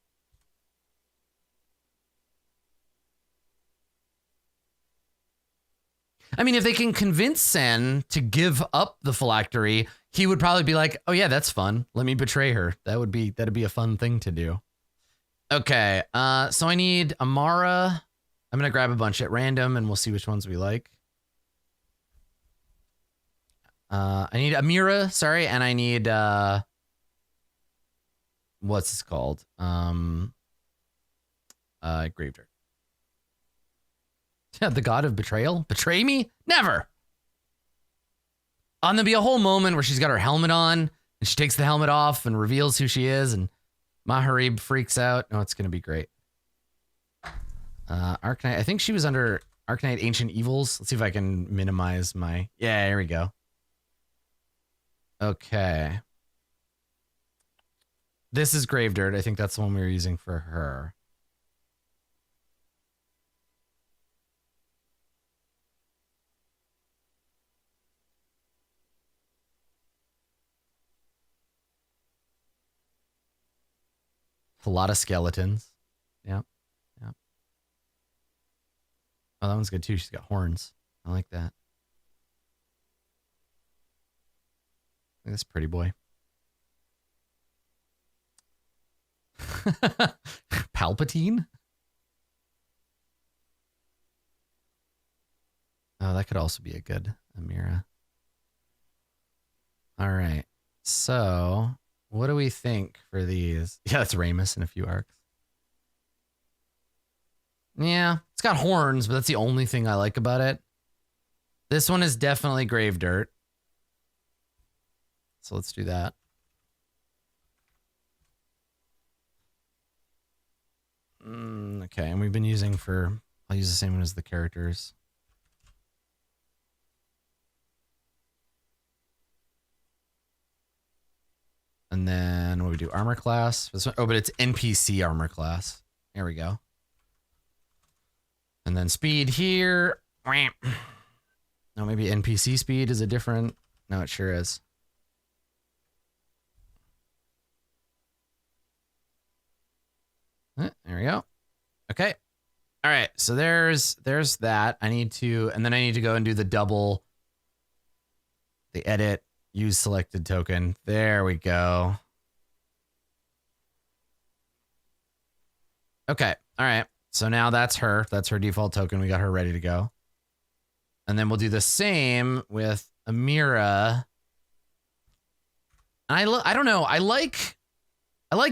[SPEAKER 1] I mean, if they can convince Sen to give up the phylactery, he would probably be like, oh yeah, that's fun. Let me betray her. That'd be a fun thing to do. Okay, so I need Amara. I'm gonna grab a bunch at random and we'll see which ones we like. I need Amira, sorry, and I need what's this called? Gravedirt. Yeah, the god of betrayal? Betray me? Never! And there'll be a whole moment where she's got her helmet on, and she takes the helmet off and reveals who she is, and Maharib freaks out. Oh, it's gonna be great. Arknight, I think she was under Arknight Ancient Evils. Let's see if I can minimize my... Yeah, here we go. Okay. This is Gravedirt. I think that's the one we were using for her. A lot of skeletons. Yep. Yep. Oh, that one's good too. She's got horns. I like that. Look at this pretty boy. Palpatine? Oh, that could also be a good Amira. All right. So, what do we think for these? Yeah, it's Ramus in a few arcs. Yeah, it's got horns, but that's the only thing I like about it. This one is definitely Gravedirt. So let's do that. Okay, and we've been using for... I'll use the same one as the characters. And then what do we do? Armor class. Oh, but it's NPC armor class. There we go. And then speed here. No, maybe NPC speed is a different. No, it sure is. There we go. Okay. All right. So there's that. I need to, and then I need to go and do the double, the edit. Use selected token. There we go. Okay. All right. So now that's her. That's her default token. We got her ready to go. And then we'll do the same with Amira. I don't know. I like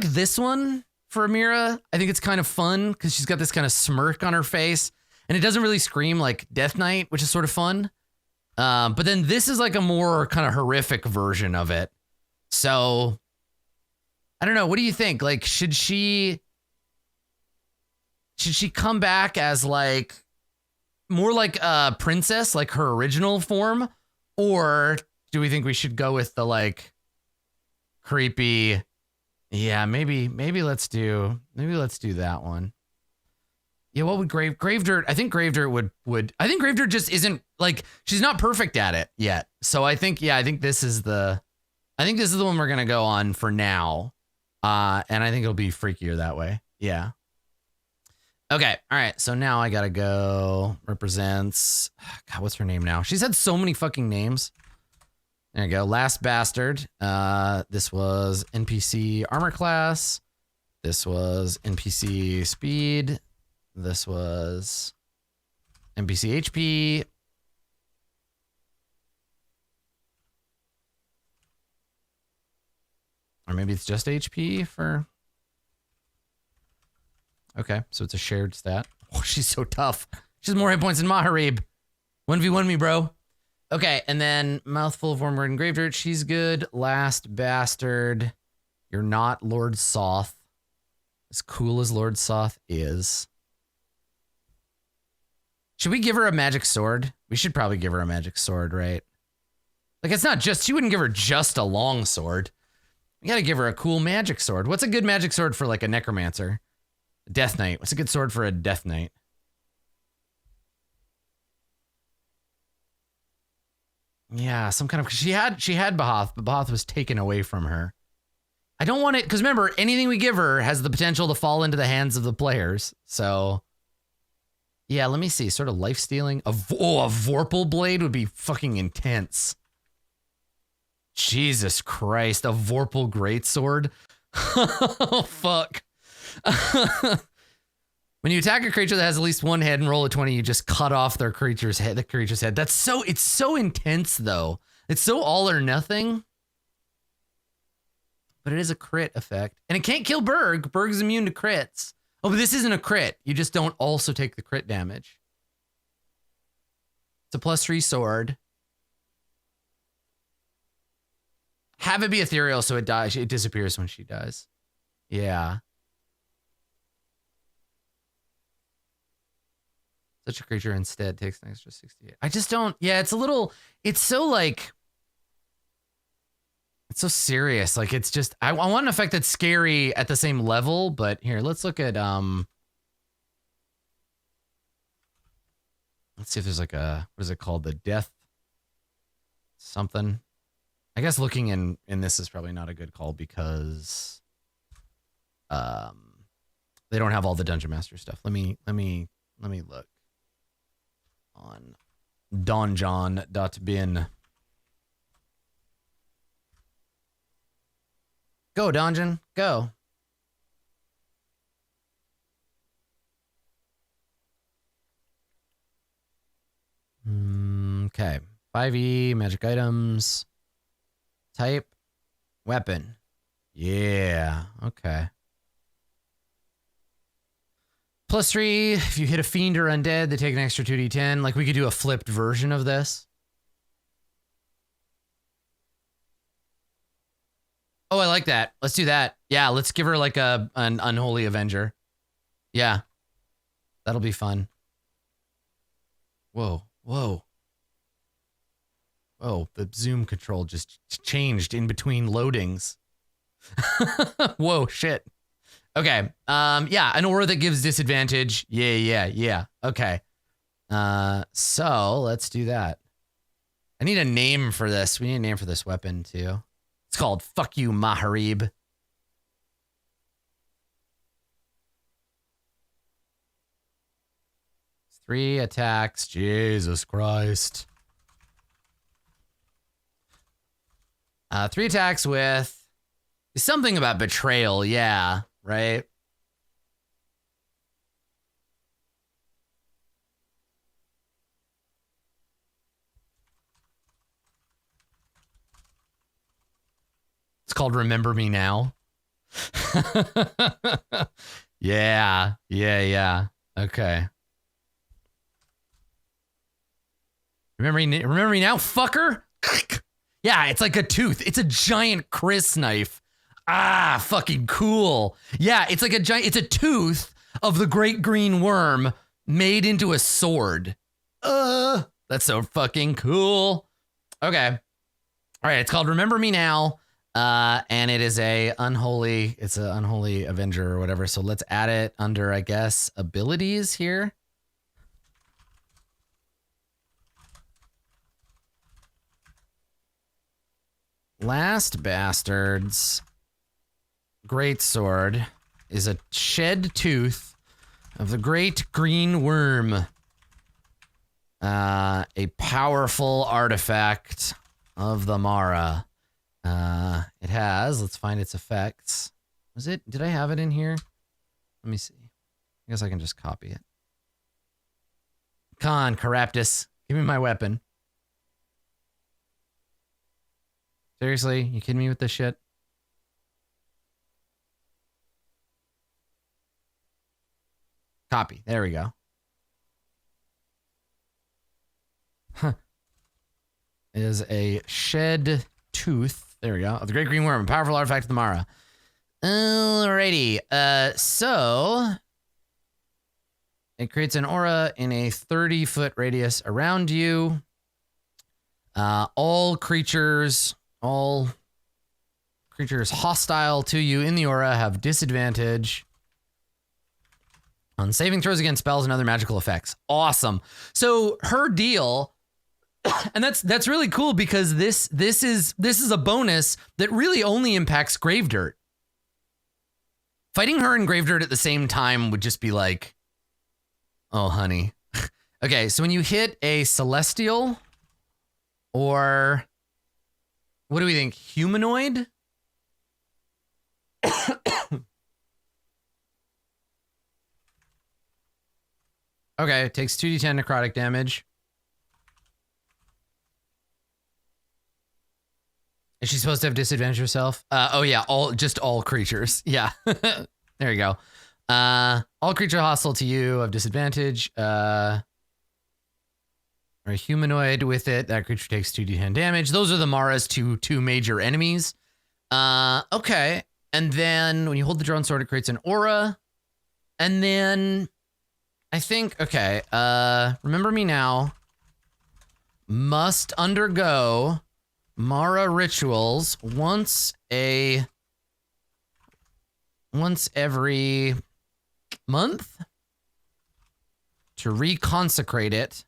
[SPEAKER 1] this one for Amira. I think it's kind of fun because she's got this kind of smirk on her face, and it doesn't really scream like Death Knight, which is sort of fun. But then this is like a more kind of horrific version of it. So I don't know. What do you think? Like, should she come back as like more like a princess, like her original form? Or do we think we should go with the like creepy? Yeah, maybe let's do that one. Yeah, what would Gravedirt? I think Gravedirt would. I think Gravedirt just isn't like, she's not perfect at it yet. So I think this is the one we're gonna go on for now. And I think it'll be freakier that way. Yeah. Okay, all right. So now I gotta go. Represents. God, what's her name now? She's had so many fucking names. There you go. Last Bastard. This was NPC armor class. This was NPC speed. This was NPC HP. Or maybe it's just HP for... Okay, so it's a shared stat. Oh, she's so tough. She has more hit points than Maharib. 1v1 me, bro. Okay, and then Mouthful of Wormwood and Grave Dirt. She's good. Last Bastard. You're not Lord Soth. As cool as Lord Soth is. Should we give her a magic sword? We should probably give her a magic sword, right? Like, it's not just... She wouldn't give her just a long sword. We gotta give her a cool magic sword. What's a good magic sword for, like, a necromancer? A Death Knight. What's a good sword for a Death Knight? Yeah, some kind of... She had Bahoth, but Bahoth was taken away from her. I don't want it... Because remember, anything we give her has the potential to fall into the hands of the players. So... Yeah, let me see. Sort of life-stealing. A Vorpal Blade would be fucking intense. Jesus Christ. A Vorpal Greatsword? Oh, fuck. When you attack a creature that has at least one head and roll a 20, you just cut off their creature's head. The creature's head. That's so... It's so intense, though. It's so all or nothing. But it is a crit effect. And it can't kill Berg. Berg's immune to crits. Oh, but this isn't a crit. You just don't also take the crit damage. It's a +3 sword. Have it be ethereal so it dies. It disappears when she dies. Yeah. Such a creature instead takes an extra 68. I just don't... Yeah, it's a little... It's so like... It's so serious. Like, it's just... I want an effect that's scary at the same level, but here, let's look at... Let's see if there's like a... What is it called? The death... Something. I guess looking in this is probably not a good call because... They don't have all the Dungeon Master stuff. Let me look. On donjon.bin. Go, Donjon. Go. Okay. 5e, magic items. Type. Weapon. Yeah. Okay. +3, if you hit a fiend or undead, they take an extra 2d10. Like, we could do a flipped version of this. Oh, I like that. Let's do that. Yeah, let's give her like an Unholy Avenger. Yeah. That'll be fun. Whoa. Whoa. Oh, the zoom control just changed in between loadings. Whoa, shit. Okay. Yeah, an aura that gives disadvantage. Yeah. Okay. So let's do that. I need a name for this. We need a name for this weapon too. It's called Fuck You, Maharib. It's 3 attacks. Jesus Christ. 3 attacks with something about betrayal. Yeah, right? It's called Remember Me Now. Yeah. Okay. Remember me now, fucker? Yeah, it's like a tooth. It's a giant Chris knife. Ah, fucking cool. Yeah, it's like a giant... It's a tooth of the great green worm made into a sword. That's so fucking cool. Okay. All right, it's called Remember Me Now. And it is it's an unholy avenger or whatever. So let's add it under, I guess, abilities here. Last Bastard's great sword is a shed tooth of the great green worm. A powerful artifact of the Mara. It has, let's find its effects. Did I have it in here? Let me see. I guess I can just copy it. Con, Caraptus, give me my weapon. Seriously, you kidding me with this shit? Copy, there we go. Huh. Is a shed tooth. There we go. Of the great green worm, a powerful artifact of the Mara. Alrighty. So it creates an aura in a 30-foot radius around you. All creatures hostile to you in the aura have disadvantage on saving throws against spells and other magical effects. Awesome. So her deal, and that's really cool because this is a bonus that really only impacts grave dirt. Fighting her in grave dirt at the same time would just be like, oh honey. Okay, so when you hit a celestial or what do we think? Humanoid? Okay, it takes 2d10 necrotic damage. Is she supposed to have disadvantage herself? Oh yeah, all creatures. Yeah. There you go. All creature hostile to you have disadvantage. Or a humanoid with it, that creature takes 2d10 damage. Those are the Mara's two major enemies. Okay. And then when you hold the drawn sword, it creates an aura. And then I think, okay, remember me now. Must undergo Mara rituals once every month to reconsecrate it.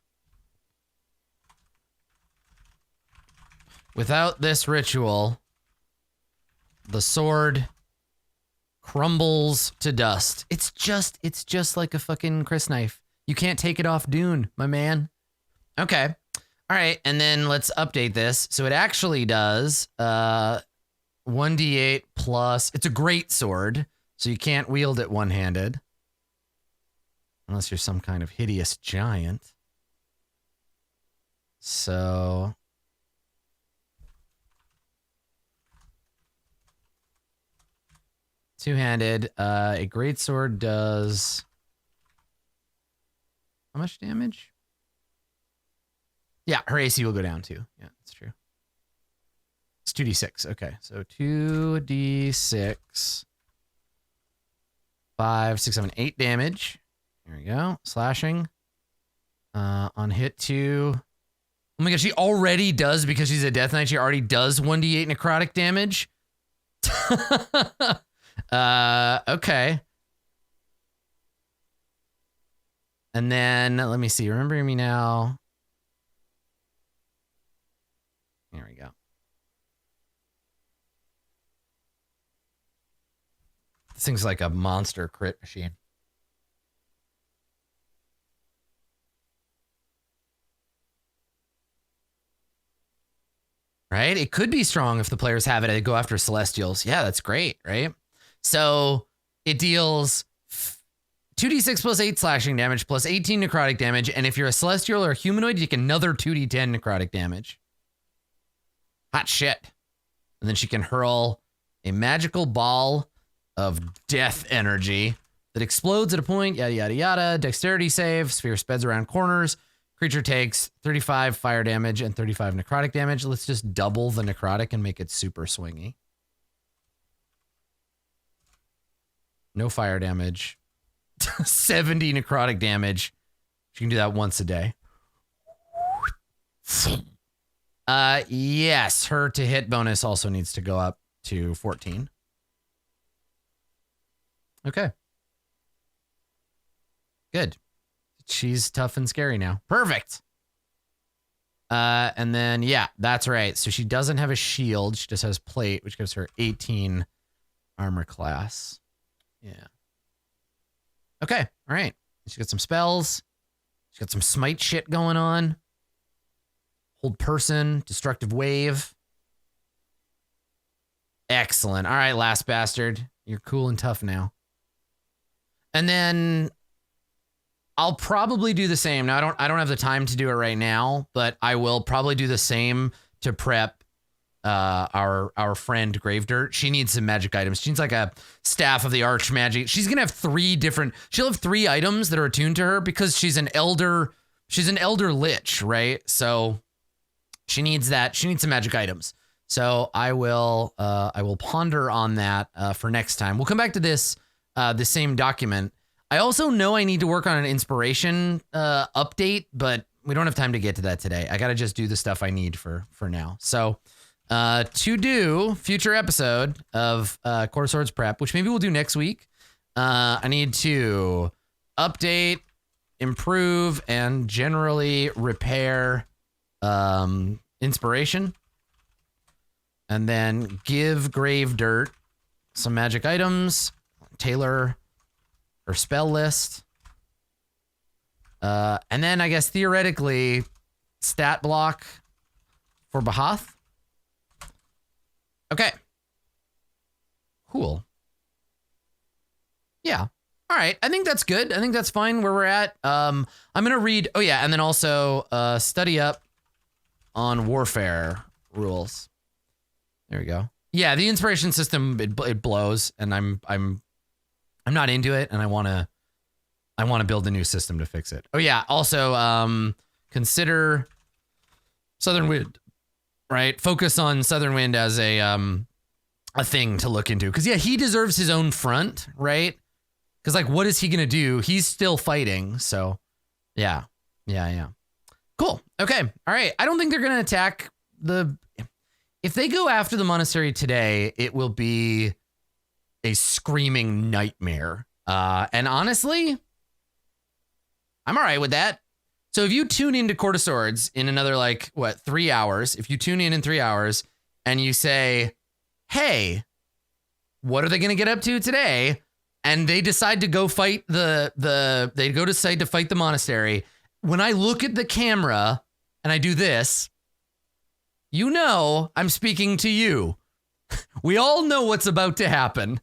[SPEAKER 1] Without this ritual, the sword crumbles to dust. It's just like a fucking Chris knife. You can't take it off Dune, my man. Okay. All right, and then let's update this. So it actually does 1d8 plus, it's a great sword, so you can't wield it one-handed. Unless you're some kind of hideous giant. So two-handed. A great sword does how much damage? Yeah, her AC will go down too. Yeah, that's true. It's 2d6. Okay, so 2d6. 5, 6, 7, 8 damage. There we go. Slashing. On hit 2. Oh my god, she already does, because she's a Death Knight, she already does 1d8 necrotic damage. Okay. And then, let me see. Remembering me now. There we go. This thing's like a monster crit machine. Right? It could be strong if the players have it and go after Celestials. Yeah, that's great, right? So it deals 2d6 plus 8 slashing damage plus 18 necrotic damage. And if you're a Celestial or a Humanoid, you get another 2d10 necrotic damage. Hot shit. And then she can hurl a magical ball of death energy that explodes at a point, yada, yada, yada. Dexterity save, sphere speds around corners. Creature takes 35 fire damage and 35 necrotic damage. Let's just double the necrotic and make it super swingy. No fire damage. 70 necrotic damage. She can do that once a day. Yes, her to hit bonus also needs to go up to 14. Okay. Good. She's tough and scary now. Perfect. And then, yeah, that's right. So she doesn't have a shield. She just has plate, which gives her 18 armor class. Yeah. Okay, all right. She's got some spells. She's got some smite shit going on. Hold person, destructive wave. Excellent. All right, last bastard. You're cool and tough now. And then I'll probably do the same. Now I don't have the time to do it right now, but I will probably do the same to prep our friend Gravedirt. She needs some magic items. She needs like a staff of the arch magic. She's gonna have she'll have 3 items that are attuned to her because she's an elder lich, right? So she needs that. She needs some magic items. So I will ponder on that for next time. We'll come back to this the same document. I also know I need to work on an inspiration update, but we don't have time to get to that today. I got to just do the stuff I need for now. So to do future episode of Court of Swords prep, which maybe we'll do next week. I need to update, improve, and generally repair inspiration. And then give Gravedirt some magic items, tailor her spell list. And then I guess theoretically, stat block for Bahath. Okay. Cool. Yeah. All right. I think that's good. I think that's fine where we're at. I'm going to read. Oh, yeah. And then also study up on warfare rules. There we go. Yeah, the inspiration system it blows, and I'm not into it, and I want to build a new system to fix it. Oh yeah, also consider Southern Wind, right? Focus on Southern Wind as a thing to look into, because yeah, he deserves his own front, right? Because like, what is he gonna do? He's still fighting, so yeah. Cool. Okay. All right. I don't think they're gonna attack the. If they go after the monastery today, it will be a screaming nightmare. And honestly, I'm all right with that. So if you tune into Court of Swords in another, 3 hours, if you tune in 3 hours and you say, hey, what are they going to get up to today? And they decide to go fight they go decide to fight the monastery. When I look at the camera and I do this, you know I'm speaking to you. We all know what's about to happen.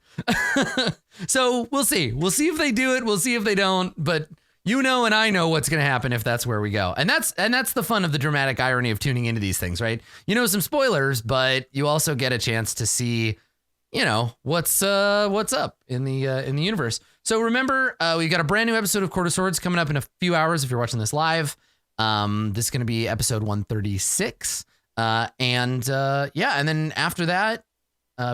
[SPEAKER 1] So we'll see. We'll see if they do it. We'll see if they don't. But you know and I know what's going to happen if that's where we go. And that's the fun of the dramatic irony of tuning into these things, right? You know some spoilers, but you also get a chance to see, what's up in the universe. So remember, we've got a brand new episode of Court of Swords coming up in a few hours if you're watching this live. This is going to be episode 136. And then after that,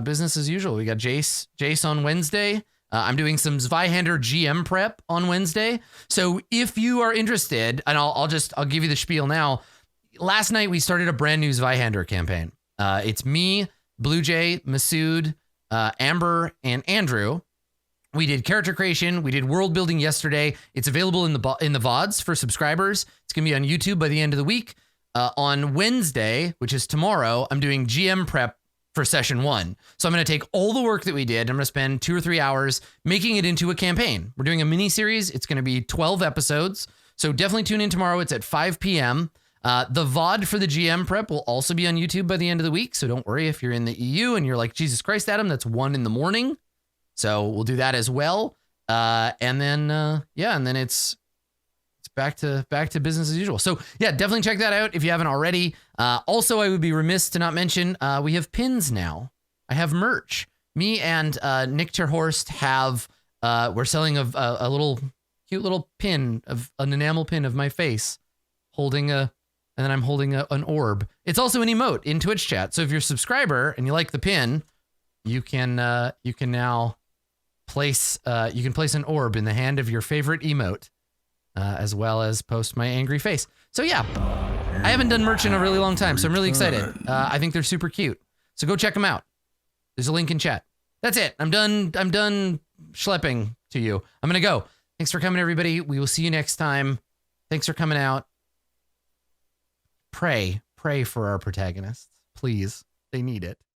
[SPEAKER 1] business as usual. We got Jace on Wednesday. I'm doing some Zweihander GM prep on Wednesday. So if you are interested, and I'll give you the spiel now. Last night we started a brand new Zweihander campaign. It's me, Blue Jay, Masood, Amber, and Andrew. We did character creation. We did world building yesterday. It's available in the VODs for subscribers. It's gonna be on YouTube by the end of the week. On Wednesday, which is tomorrow, I'm doing GM prep for session 1. So I'm going to take all the work that we did. I'm going to spend 2 or 3 hours making it into a campaign. We're doing a mini series. It's going to be 12 episodes. So definitely tune in tomorrow. It's at 5 p.m. The VOD for the GM prep will also be on YouTube by the end of the week. So don't worry if you're in the EU and you're like, Jesus Christ, Adam, that's 1 a.m. So we'll do that as well. And then it's back to business as usual. So yeah, definitely check that out if you haven't already. Also, I would be remiss to not mention, we have pins now. I have merch. Me and Nick Terhorst have, we're selling a little cute little pin of an enamel pin of my face and then I'm holding an orb. It's also an emote in Twitch chat. So if you're a subscriber and you like the pin, you can now place an orb in the hand of your favorite emote. As well as post my angry face. So yeah, I haven't done merch in a really long time, so I'm really excited. I think they're super cute. So go check them out. There's a link in chat. That's it. I'm done schlepping to you. I'm gonna go. Thanks for coming, everybody. We will see you next time. Thanks for coming out. Pray for our protagonists, please. They need it.